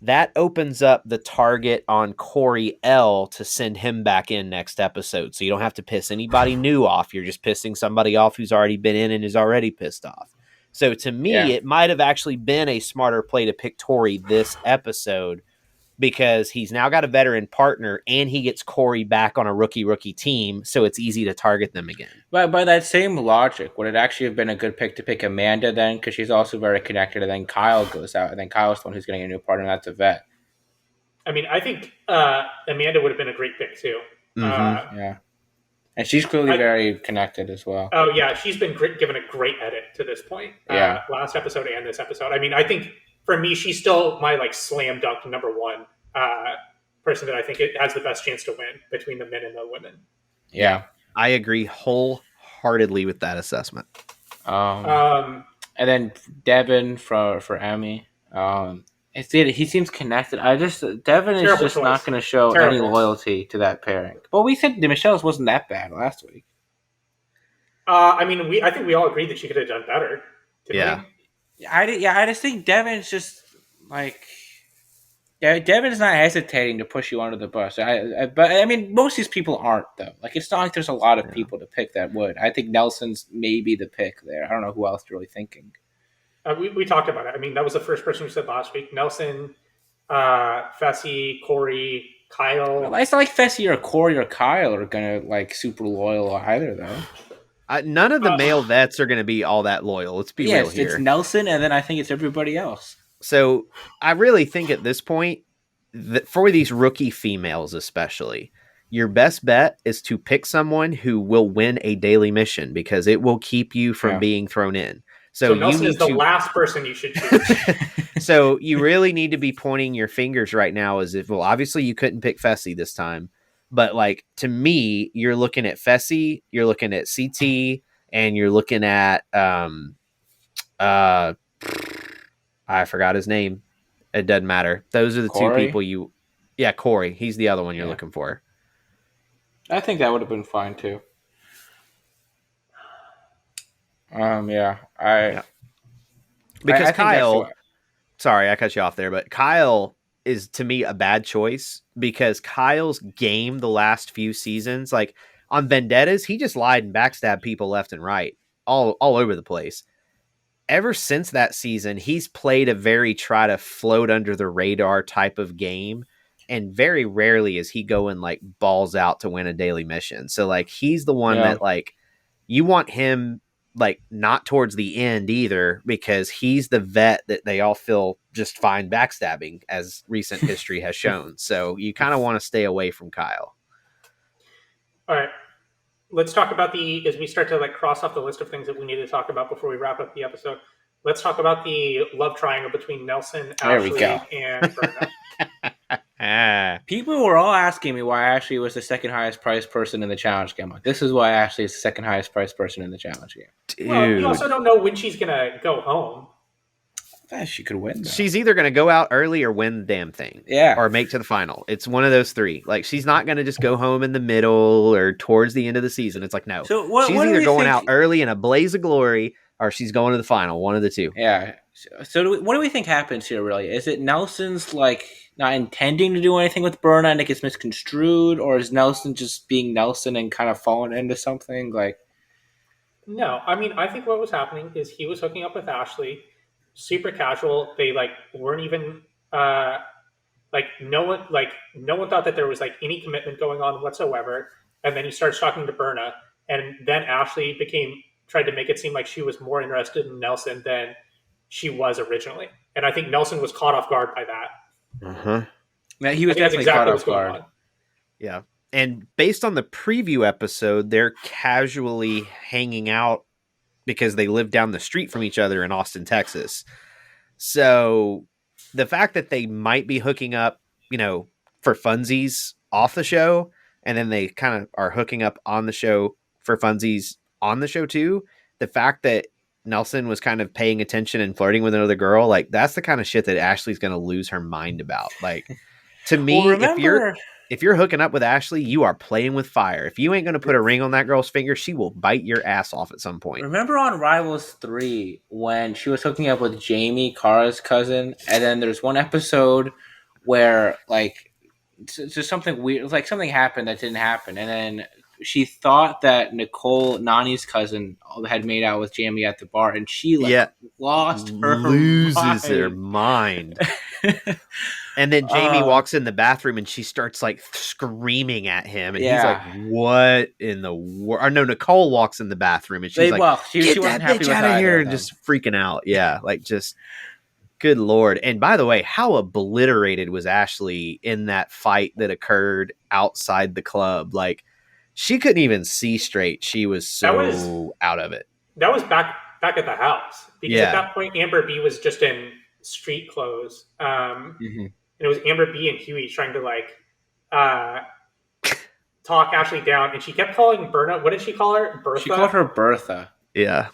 that opens up the target on Cory L to send him back in next episode. So you don't have to piss anybody new off. You're just pissing somebody off who's already been in and is already pissed off. So to me, it might have actually been a smarter play to pick Tori this episode because he's now got a veteran partner and he gets Cory back on a rookie team. So it's easy to target them again. But by that same logic, would it actually have been a good pick to pick Amanda then? Because she's also very connected. And then Kyle goes out. And then Kyle's the one who's getting a new partner. And that's a vet. I mean, I think Amanda would have been a great pick too. Yeah. And she's clearly very connected as well. Oh, yeah. She's been given a great edit to this point. Last episode and this episode. I mean, I think for me, she's still my slam dunk number one person that I think it has the best chance to win between the men and the women. Yeah. I agree wholeheartedly with that assessment. And then Devin for Emmy. He seems connected. Devin is just not going to show any loyalty to that pairing. But we said Michelle's wasn't that bad last week. I mean, I think we all agreed that she could have done better. I just think Devin's just Devin's not hesitating to push you under the bus. But I mean, most of these people aren't though. It's not like there's a lot of people to pick that would. I think Nelson's maybe the pick there. I don't know who else you're really thinking. We talked about it. I mean, that was the first person we said last week. Nelson, Fessy, Cory, Kyle. Well, it's not like Fessy or Cory or Kyle are gonna super loyal either, though. None of the male vets are going to be all that loyal. Let's be real here. It's Nelson, and then I think it's everybody else. So I really think at this point, that for these rookie females especially, your best bet is to pick someone who will win a daily mission because it will keep you from being thrown in. So Nelson is the last person you should choose. So you really need to be pointing your fingers right now as if, well, obviously you couldn't pick Fessy this time. But to me, you're looking at Fessy, you're looking at CT, and you're looking at I forgot his name. It doesn't matter. Those are the Cory? two people Cory. He's the other one you're looking for. I think that would have been fine too. Because Kyle, sorry, I cut you off there, but Kyle is to me a bad choice because Kyle's game the last few seasons, on Vendettas, he just lied and backstabbed people left and right, all over the place. Ever since that season, he's played a very try to float under the radar type of game, and very rarely is he going balls out to win a daily mission. So he's the one that you want him not towards the end either, because he's the vet that they all feel just fine backstabbing, as recent history has shown. So you kind of want to stay away from Kyle. All right. Let's talk about as we start to cross off the list of things that we need to talk about before we wrap up the episode. Let's talk about the love triangle between Nelson, Ashley, and Berna. People were all asking me why Ashley was the second highest priced person in the challenge game. This is why Ashley is the second highest priced person in the challenge game. Dude. Well, you also don't know when she's gonna go home. She could win, though. She's either going to go out early or win the damn thing. Yeah. Or make to the final. It's one of those three. She's not going to just go home in the middle or towards the end of the season. It's no. So she's either going out early in a blaze of glory or she's going to the final. One of the two. Yeah. So what do we think happens here, really? Is it Nelson's, not intending to do anything with Berna and it gets misconstrued? Or is Nelson just being Nelson and kind of falling into something? No. I mean, I think what was happening is he was hooking up with Ashley. Super casual. They weren't even no one thought that there was any commitment going on whatsoever. And then he starts talking to Berna, and then Ashley tried to make it seem like she was more interested in Nelson than she was originally. And I think Nelson was caught off guard by that. Yeah, he was definitely caught off guard. Yeah. And based on the preview episode, they're casually hanging out because they live down the street from each other in Austin, Texas. So the fact that they might be hooking up, for funsies off the show, and then they kind of are hooking up on the show for funsies on the show too. The fact that Nelson was kind of paying attention and flirting with another girl, like that's the kind of shit that Ashley's going to lose her mind about. Like, to me, Well, remember, if you're hooking up with Ashley, you are playing with fire. If you ain't going to put a ring on that girl's finger, she will bite your ass off at some point. remember on Rivals 3 when she was hooking up with Jamie, Kara's cousin, and then there's one episode where like just something weird, like something happened that didn't happen, and then she thought that Nicole, Nani's cousin, had made out with Jamie at the bar, and she lost her loses mind. her mind. And then Jamie walks in the bathroom and she starts like screaming at him, and he's like, "What in the world?" Or no, Nicole walks in the bathroom and she's like, "Get that bitch out of here!" and just freaking out. Yeah, like just good Lord. And by the way, how obliterated was Ashley in that fight that occurred outside the club? Like, she couldn't even see straight. She was so out of it. That was back at the house, because at that point Amber B was just in street clothes. And it was Amber B and Huey trying to like talk Ashley down, and she kept calling Berna. What did she call her? Bertha? She called her Bertha. Yeah.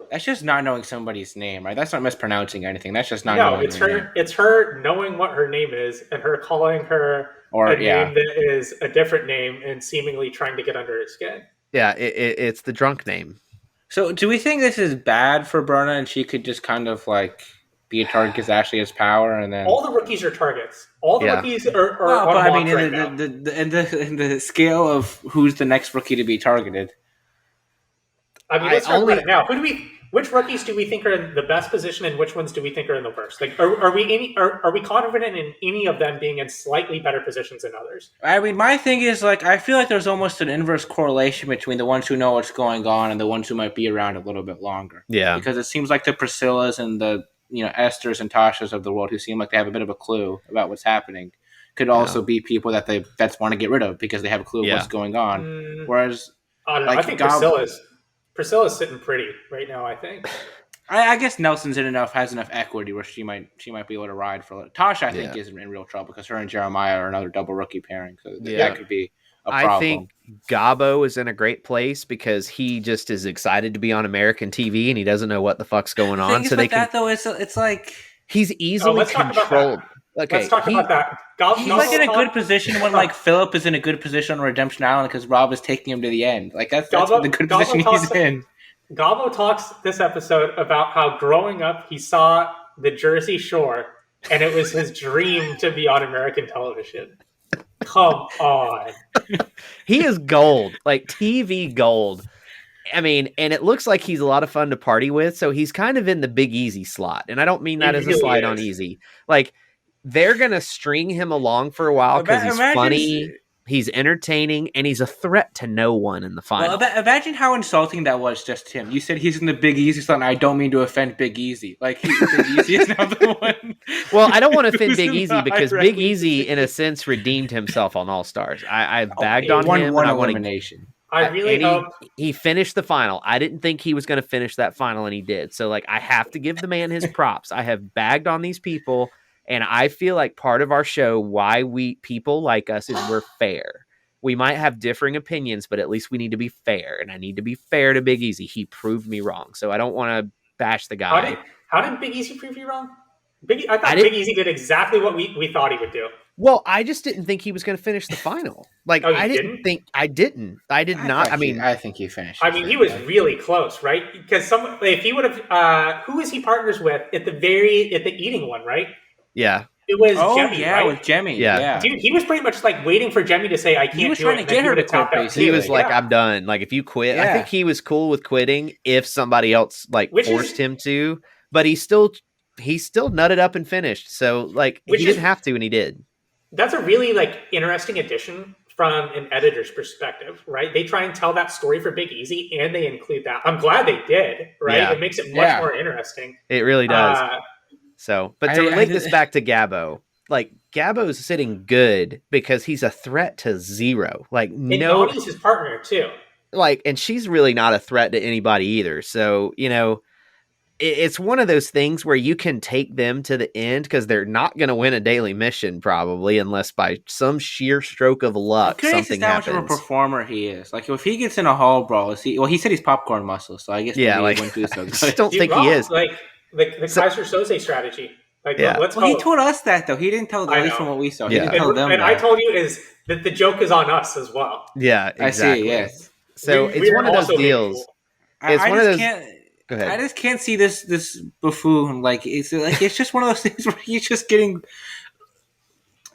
That's just not knowing somebody's name, right? That's not mispronouncing anything. That's just not knowing. No, it's her. Name. It's her knowing what her name is and her calling her a name that is a different name and seemingly trying to get under her skin. Yeah, it's the drunk name. So, do we think this is bad for Berna, and she could just kind of like be a target because Ashley has power, and then all the rookies are targets. All the rookies are. Well, but I mean, in the scale of who's the next rookie to be targeted. I mean, let's talk about it now. Which rookies do we think are in the best position, and which ones do we think are in the worst? Like, are we confident in any of them being in slightly better positions than others? I mean, my thing is like I feel like there's almost an inverse correlation between the ones who know what's going on and the ones who might be around a little bit longer. Yeah, because it seems like the Priscillas and the Esthers and Tashas of the world who seem like they have a bit of a clue about what's happening could also be people that they want to get rid of because they have a clue of what's going on. Whereas, I don't know. I think Priscilla's sitting pretty right now, I think. I guess Nelson's has enough equity where she might be able to ride for a little. Tasha, I think, is in real trouble because her and Jeremiah are another double rookie pairing. So that could be a problem. I think Gabo is in a great place because he just is excited to be on American TV and he doesn't know what the fuck's going on. So it's like he's easily controlled. Okay, let's talk about that. He's like in a good position when like Philip is in a good position on Redemption Island because Rob is taking him to the end. Like that's the good position he's in. Gabo talks this episode about how growing up he saw the Jersey Shore and it was his dream to be on American television. Come on. He is gold, like TV gold. I mean, and it looks like he's a lot of fun to party with, so he's kind of in the Big Easy slot. And I don't mean that as a slide on Easy. Like, they're going to string him along for a while because he's funny, he's entertaining, and he's a threat to no one in the final. Well, imagine how insulting that was just to him. You said he's in the Big Easy slot, and I don't mean to offend Big Easy. Like, Big Easy is now the one. Well, I don't want to offend Big Easy because Big Easy, in a sense, redeemed himself on All Stars. I've bagged on him. One elimination. I really hope he finished the final. I didn't think he was going to finish that final, and he did. So, like, I have to give the man his props. I have bagged on these people, and I feel like part of our show, why people like us, is we're fair. We might have differing opinions, but at least we need to be fair, and I need to be fair to Big Easy. He proved me wrong, so I don't want to bash the guy. How did Big Easy prove you wrong? I thought Big Easy did exactly what we thought he would do. Well, I just didn't think he was going to finich the final. Like, I didn't. I think he finished. I mean, he was really close, right? Because if he would have, who was he partners with at the eating one, right? Yeah. It was Jemmy, right? with Jemmy. Yeah. Dude, he was pretty much like waiting for Jemmy to say, I can't do it. He was trying to get her to quit, basically. He was like, I'm done. Like, if you quit, I think he was cool with quitting if somebody else forced him to, but he still nutted up and finished. So, like, he didn't have to, and he did. That's a really interesting addition from an editor's perspective, right? They try and tell that story for Big Easy, and they include that. I'm glad they did, right? Yeah. It makes it much more interesting. It really does. But to relate this back to Gabo, like, Gabo's sitting good because he's a threat to zero. Like, and Nani's his partner too. Like, and she's really not a threat to anybody either. So, it's one of those things where you can take them to the end because they're not going to win a daily mission probably unless by some sheer stroke of I'm luck curious something as to how much of a happens. performer he is. Like, if he gets in a hall brawl, he said he's popcorn muscle, so I guess Yeah, maybe like he wouldn't do so I good. just don't Dude, think Rob, he is. like the So- Kaiser Soze strategy. Like, Yeah. let's Well, he go. told us that though. He didn't tell, I at least know. from what we saw. Yeah. He didn't tell them And that. I told you is that the joke is on us as well. Yeah, I exactly. see. Yes. So it's We're one of those also being deals. fooled. It's I one of just those. can't. Go ahead. I just can't see this buffoon. Like it's just one of those things where he's just getting.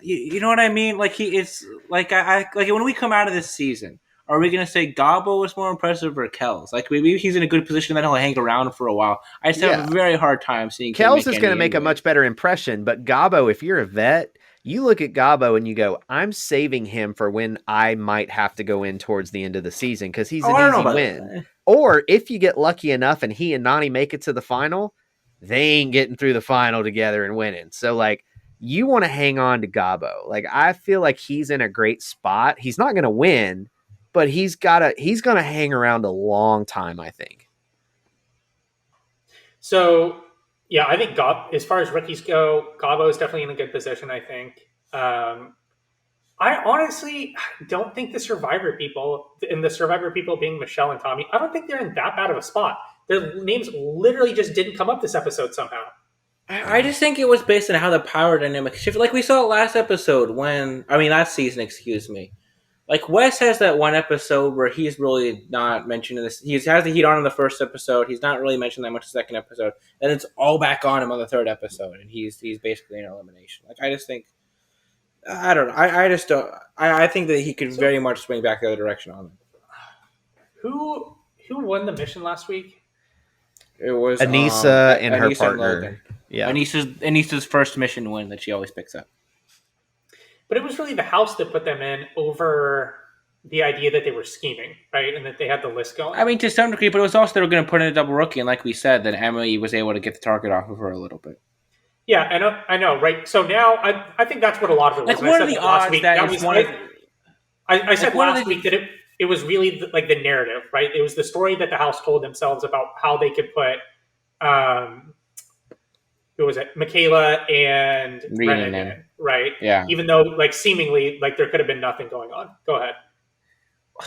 You know what I mean? Like it's like I like when we come out of this season, are we gonna say Gabo was more impressive or Kelz? Like maybe he's in a good position that he'll hang around for a while. I just have a very hard time seeing Kelz is going to make a anyway. much better impression, but Gabo, if you're a vet, you look at Gabo and you go, "I'm saving him for when I might have to go in towards the end of the season because he's an I don't know easy about win." that. Or if you get lucky enough and he and Nani make it to the final, they ain't getting through the final together and winning. So like you want to hang on to Gabo. Like I feel like he's in a great spot. He's not going to win, but he's going to hang around a long time, I think. So, yeah, I think as far as rookies go, Gabo is definitely in a good position, I think. I honestly don't think the Survivor people being Michelle and Tommy, I don't think they're in that bad of a spot. Their names literally just didn't come up this episode somehow. I just think it was based on how the power dynamic shifted. Like we saw last season, excuse me. Like Wes has that one episode where he's really not mentioned in this. He has the heat on in the first episode. He's not really mentioned that much in the second episode, and it's all back on him on the third episode, and he's basically in elimination. Like I just think, I don't know. I just don't. I think that he could very much swing back the other direction on them. Who won the mission last week? It was Anissa and her Anissa partner. Logan. Yeah, Anissa's first mission win that she always picks up. But it was really the house that put them in over the idea that they were scheming, right? And that they had the list going. I mean, to some degree, but it was also they were going to put in a double rookie, and like we said, that Emily was able to get the target off of her a little bit. Yeah, I know, right? So now I think that's what a lot of it was. Like, what are the odds that it's one of... I said last week that it was really like the narrative, right? It was the story that the house told themselves about how they could put, who was it? Michaela and Brennan in, right? Yeah. Even though, like, seemingly, like, there could have been nothing going on. Go ahead.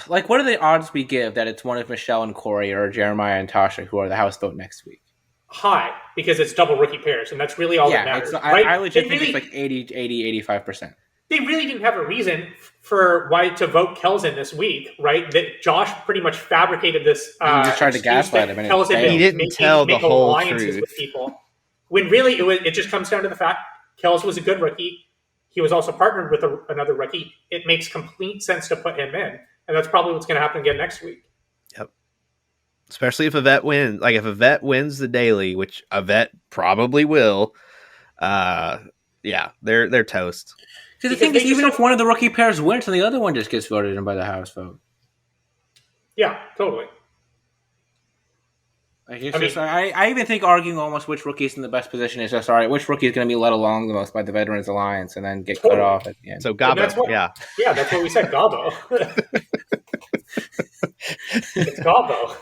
Like, what are the odds we give that it's one of Michelle and Cory or Jeremiah and Tasha who are the house vote next week? High, because it's double rookie pairs, and that's really all that matters. Right? I legit think it's like 85%. They really didn't have a reason for why to vote Kelz in this week, right? That Josh pretty much fabricated this. He just tried to gaslight him. He didn't tell the whole truth. With people. When really it just comes down to the fact Kelz was a good rookie. He was also partnered with another rookie. It makes complete sense to put him in, and that's probably what's going to happen again next week. Yep. Especially if a vet wins. Like if a vet wins the daily, which a vet probably will. Yeah, they're toast. Because the thing is, even if one of the rookie pairs wins and the other one just gets voted in by the house vote. Yeah, totally. Like I even think arguing almost which rookie is in the best position is just all right. Which rookie is going to be led along the most by the Veterans Alliance and then get cut off at the end. So Gabo, yeah, that's what we said. Gabo. It's Gabo.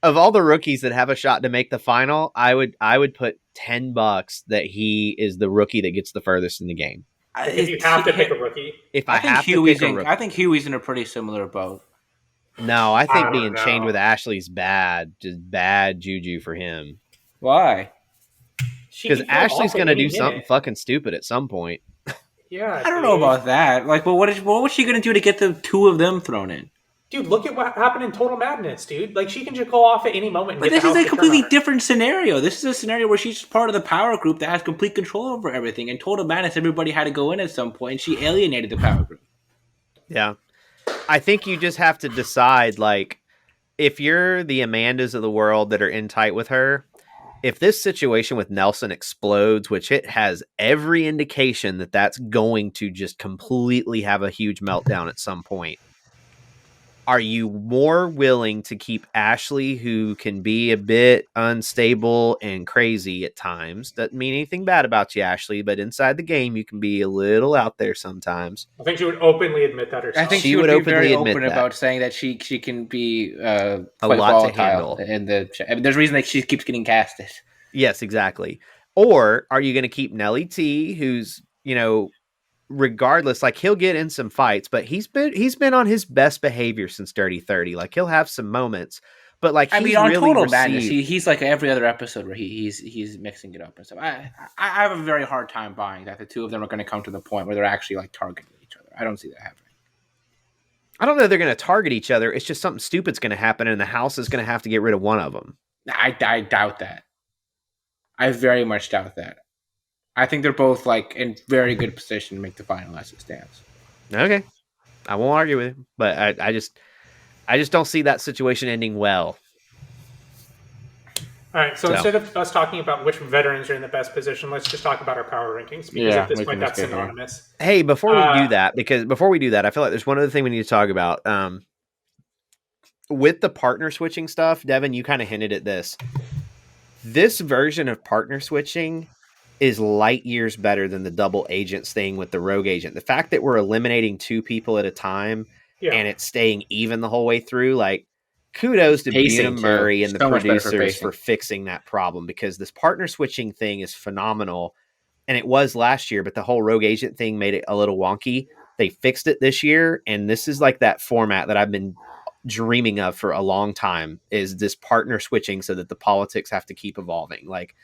Of all the rookies that have a shot to make the final, I would put $10 that he is the rookie that gets the furthest in the game. If you have to pick a rookie, I think Huey's in a pretty similar boat. No, I think being chained with Ashley's bad, just bad juju for him. Why? Because Ashley's going to do something fucking stupid at some point. Yeah, I don't know about that. Like, but what was she going to do to get the two of them thrown in? Dude, look at what happened in Total Madness, dude. Like, she can just go off at any moment. But this is a completely different scenario. This is a scenario where she's part of the power group that has complete control over everything. In Total Madness, everybody had to go in at some point, and she alienated the power group. Yeah. I think you just have to decide, like, if you're the Amandas of the world that are in tight with her, if this situation with Nelson explodes, which it has every indication that that's going to just completely have a huge meltdown at some point, Are you more willing to keep Ashley, who can be a bit unstable and crazy at times? Doesn't mean anything bad about you, Ashley, but inside the game, you can be a little out there sometimes. I think she would openly admit that herself. I think She she would would be openly very admit open that. about saying that she can be A quite lot to volatile handle. in the. I mean, there's a reason that she keeps getting casted. Yes, exactly. Or are you going to keep Nelly T, who's, regardless, like he'll get in some fights, but he's been on his best behavior since Dirty 30. Like he'll have some moments, but like I he's mean, on really Total Madness, received. he's like every other episode where he's mixing it up and stuff. I have a very hard time buying that the two of them are going to come to the point where they're actually like targeting each other. I don't see that happening. I don't know if they're going to target each other. It's just something stupid's going to happen, and the house is going to have to get rid of one of them. I doubt that. I very much doubt that. I think they're both like in very good position to make the final as it stands. Okay, I won't argue with him, but I just don't see that situation ending well. All right, so instead of us talking about which veterans are in the best position, let's just talk about our power rankings because at this point that's synonymous. Hey, before we do that, I feel like there's one other thing we need to talk about. With the partner switching stuff, Devin, you kind of hinted at this. This version of partner switching is light years better than the double agents thing with the rogue agent. The fact that we're eliminating two people at a time and it's staying even the whole way through, like, kudos to Bunim Murray and the producers for fixing that problem, because this partner switching thing is phenomenal. And it was last year, but the whole rogue agent thing made it a little wonky. They fixed it this year, and this is like that format that I've been dreaming of for a long time, is this partner switching so that the politics have to keep evolving. Like,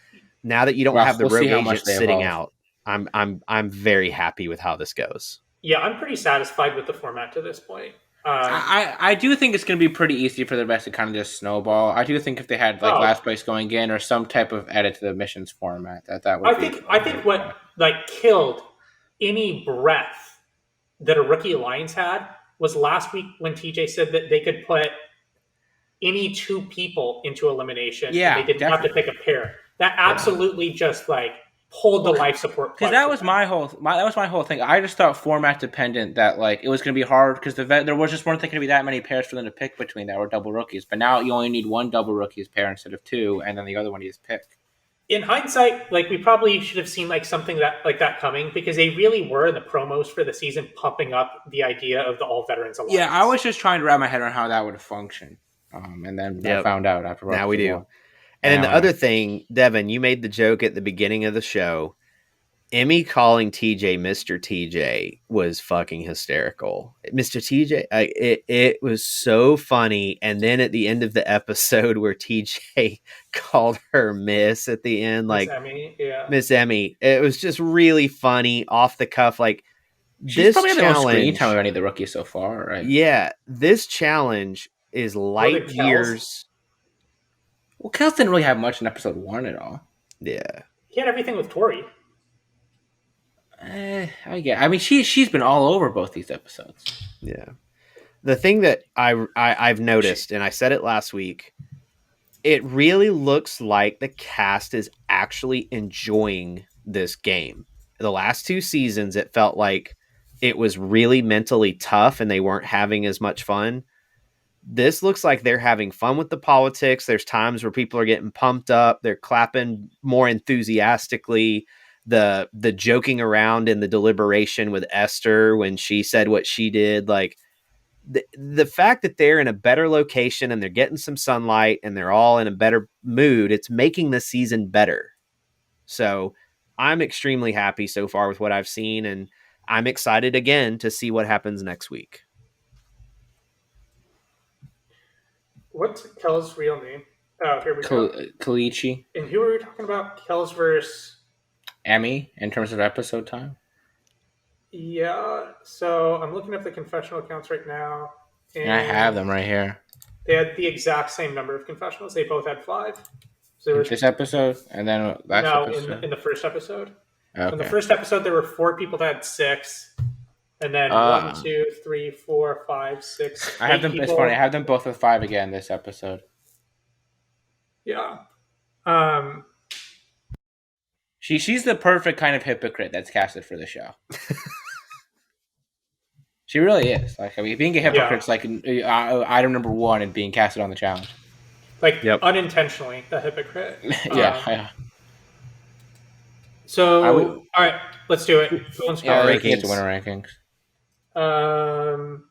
now that you don't have the rogue agent sitting out, I'm very happy with how this goes. Yeah, I'm pretty satisfied with the format to this point. I do think it's going to be pretty easy for the rest to kind of just snowball. I do think if they had like last place going in or some type of edit to the missions format, that would. I think what like killed any breath that a Rookie Alliance had was last week when TJ said that they could put any two people into elimination. Yeah, and they didn't have to pick a pair. That absolutely just like pulled the life support. Because that was my whole thing. I just thought format dependent that like it was going to be hard because there was just weren't going to be that many pairs for them to pick between that were double rookies. But now you only need one double rookies pair instead of two, and then the other one you just pick. In hindsight, like we probably should have seen like something that coming, because they really were in the promos for the season pumping up the idea of the all veterans alliance. Yeah, I was just trying to wrap my head around how that would function, and then I found out after. Now we do. And then the other thing, Devin, you made the joke at the beginning of the show. Emmy calling TJ Mr. TJ was fucking hysterical. Mr. TJ, it was so funny. And then at the end of the episode where TJ called her Miss at the end, like Miss Emmy, it was just really funny, off the cuff. Like, she's probably the most screen time of any of the rookies so far, right? Yeah, this challenge is light years. Well, Kelz didn't really have much in episode 1 at all. Yeah, he had everything with Cory. I get. I mean, she's been all over both these episodes. Yeah, the thing that I've noticed, and I said it last week, it really looks like the cast is actually enjoying this game. The last 2 seasons, it felt like it was really mentally tough, and they weren't having as much fun. This looks like they're having fun with the politics. There's times where people are getting pumped up. They're clapping more enthusiastically. The joking around in the deliberation with Esther when she said what she did. Like, the fact that they're in a better location and they're getting some sunlight and they're all in a better mood, it's making the season better. So I'm extremely happy so far with what I've seen, and I'm excited again to see what happens next week. What's Kel's real name? Oh, here we go. Kalichi. And who are we talking about? Kelz versus Emmy in terms of episode time? Yeah. So I'm looking up the confessional accounts right now. And I have them right here. They had the exact same number of confessionals. They both had 5. So this episode? And then last episode? In the first episode. Okay. In the first episode, there were 4 people that had 6. And then 1, 2, 3, 4, 5, 6. I have them. It's funny. I have them both with 5 again this episode. Yeah. She's the perfect kind of hypocrite that's casted for the show. She really is. Like, I mean, being a hypocrite's like item number 1 and being casted on the challenge. Like, Yep. unintentionally, a hypocrite. Yeah. So, I would- all right, let's do it. Villains Yeah, power let's get to rankings. winner rankings.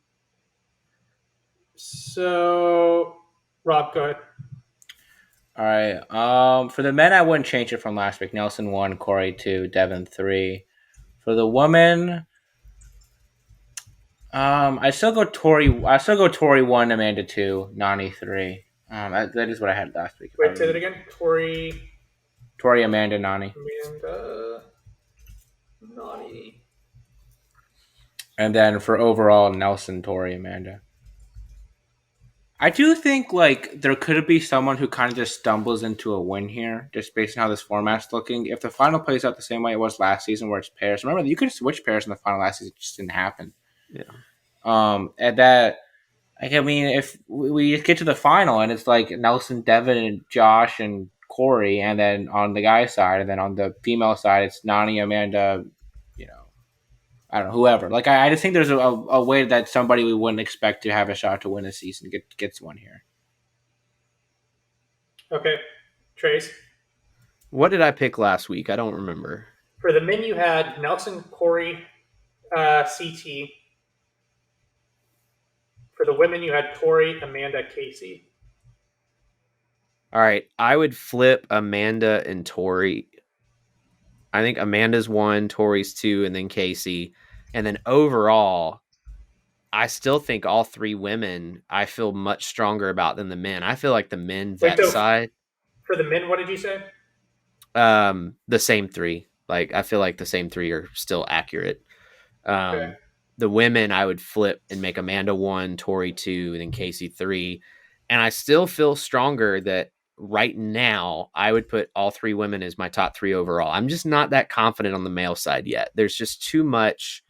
So, Rob, go ahead. All right. For the men, I wouldn't change it from last week. Nelson 1, Cory 2, Devin 3. For the women, I still go Tori 1, Amanda 2, Nani 3. That is what I had last week. Wait, say that again. Tori, Amanda, Nani. Amanda, Nani. And then for overall, Nelson, Tori, Amanda. I do think like there could be someone who kind of just stumbles into a win here, just based on how this format's looking. If the final plays out the same way it was last season, where it's pairs. Remember, you could switch pairs in the final last season; it just didn't happen. Yeah. And that, like, I mean, if we get to the final and it's like Nelson, Devin, and Josh and Cory, and then on the guy's side, and then on the female side, it's Nani, Amanda, I don't know, whoever. Like, I just think there's a way that somebody we wouldn't expect to have a shot to win a season gets one here. Okay, Trace. What did I pick last week? I don't remember. For the men, you had Nelson, Cory, CT. For the women, you had Tori, Amanda, Casey. All right, I would flip Amanda and Tori. I think Amanda's 1, Tori's 2, and then Casey. And then overall, I still think all 3 women I feel much stronger about than the men. I feel like the men side. For the men, what did you say? The same 3. Like, I feel like the same 3 are still accurate. Okay. The women I would flip and make Amanda 1, Tori 2, and then Casey 3. And I still feel stronger that right now I would put all 3 women as my top 3 overall. I'm just not that confident on the male side yet. There's just too much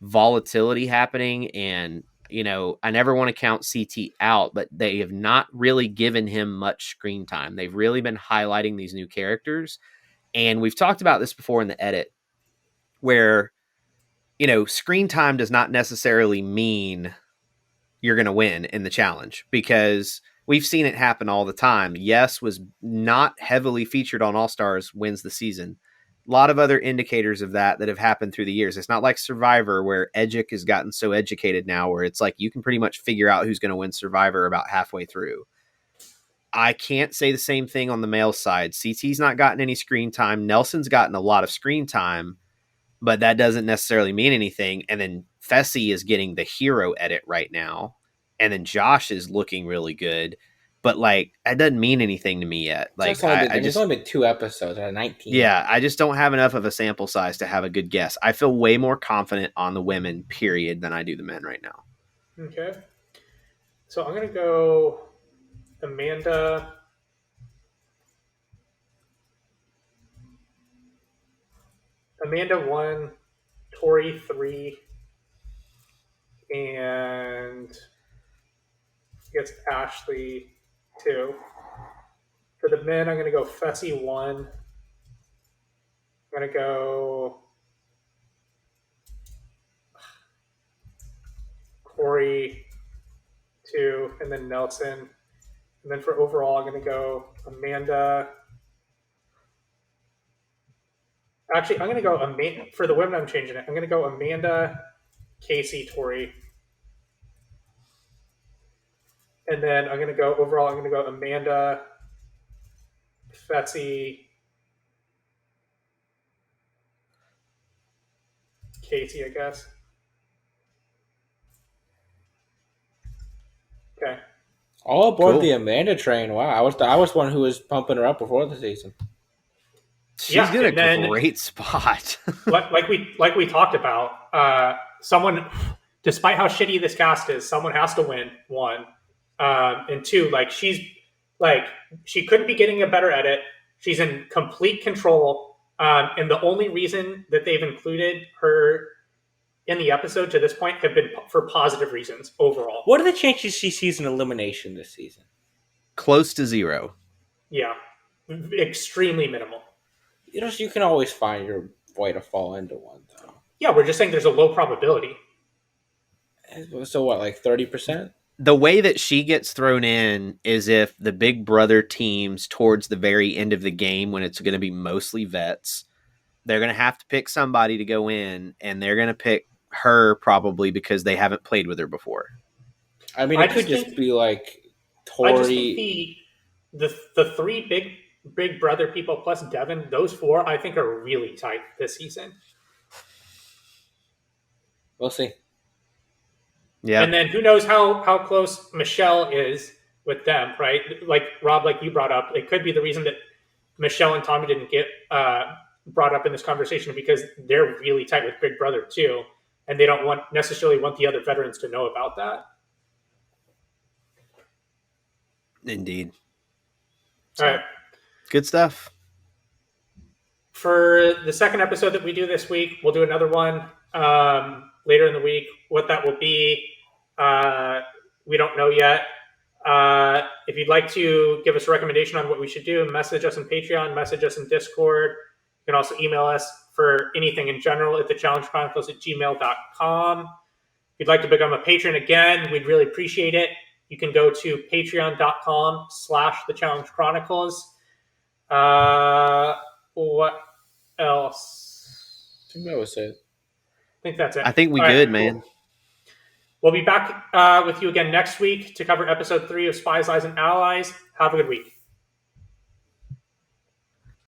volatility happening, and I never want to count CT out, but they have not really given him much screen time. They've really been highlighting these new characters, and we've talked about this before in the edit, where screen time does not necessarily mean you're going to win in the challenge, because we've seen it happen all the time. Yes was not heavily featured on All Stars, wins the season. A lot of other indicators of that have happened through the years. It's not like Survivor, where Edgic has gotten so educated now, where it's like you can pretty much figure out who's going to win Survivor about halfway through. I can't say the same thing on the male side. CT's not gotten any screen time. Nelson's gotten a lot of screen time, but that doesn't necessarily mean anything. And then Fessy is getting the hero edit right now. And then Josh is looking really good. But, like, that doesn't mean anything to me yet. Like, it's only been 2 episodes out of 19. Yeah, I just don't have enough of a sample size to have a good guess. I feel way more confident on the women, period, than I do the men right now. Okay. So I'm going to go Amanda. Amanda 1, Tori 3, and I guess Ashley 2. For the men, I'm going to go Fessy 1. I'm going to go Cory 2, and then Nelson. And then for overall, I'm going to go Amanda. Actually, I'm going to go Amanda. For the women, I'm changing it. I'm going to go Amanda, Casey, Tori. And then I'm going to go overall, I'm going to go Amanda, Fessy, Casey, I guess. Okay. All aboard the Amanda train. Wow, I was one who was pumping her up before the season. She's in a great spot. like we talked about, someone, despite how shitty this cast is, someone has to win, 1. And 2, like, she couldn't be getting a better edit. She's in complete control. And the only reason that they've included her in the episode to this point have been for positive reasons overall. What are the chances she sees an elimination this season? Close to 0. Yeah. Extremely minimal. You can always find your way to fall into one, though. Yeah, we're just saying there's a low probability. So what, like 30%? The way that she gets thrown in is if the Big Brother teams towards the very end of the game, when it's going to be mostly vets, they're going to have to pick somebody to go in, and they're going to pick her probably because they haven't played with her before. I mean, it could just be like I just think Tori. the three Big Brother people plus Devin, those four I think are really tight this season. We'll see. Yeah. And then who knows how close Michelle is with them, right? Like Rob, like you brought up, it could be the reason that Michelle and Tommy didn't get brought up in this conversation because they're really tight with Big Brother too, and they don't necessarily want the other veterans to know about that. Indeed. So, all right. Good stuff. For the second episode that we do this week, we'll do another one later in the week. What that will be, we don't know yet. If you'd like to give us a recommendation on what we should do, message us on Patreon, message us in Discord. You can also email us for anything in general at thechallengechronicles@gmail.com. If you'd like to become a patron again, we'd really appreciate it. You can go to patreon.com/thechallengechronicles. What else? I think that was it. I think that's it. I think we All good, right, man. Cool. We'll be back with you again next week to cover episode 3 of Spies, Lies, and Allies. Have a good week.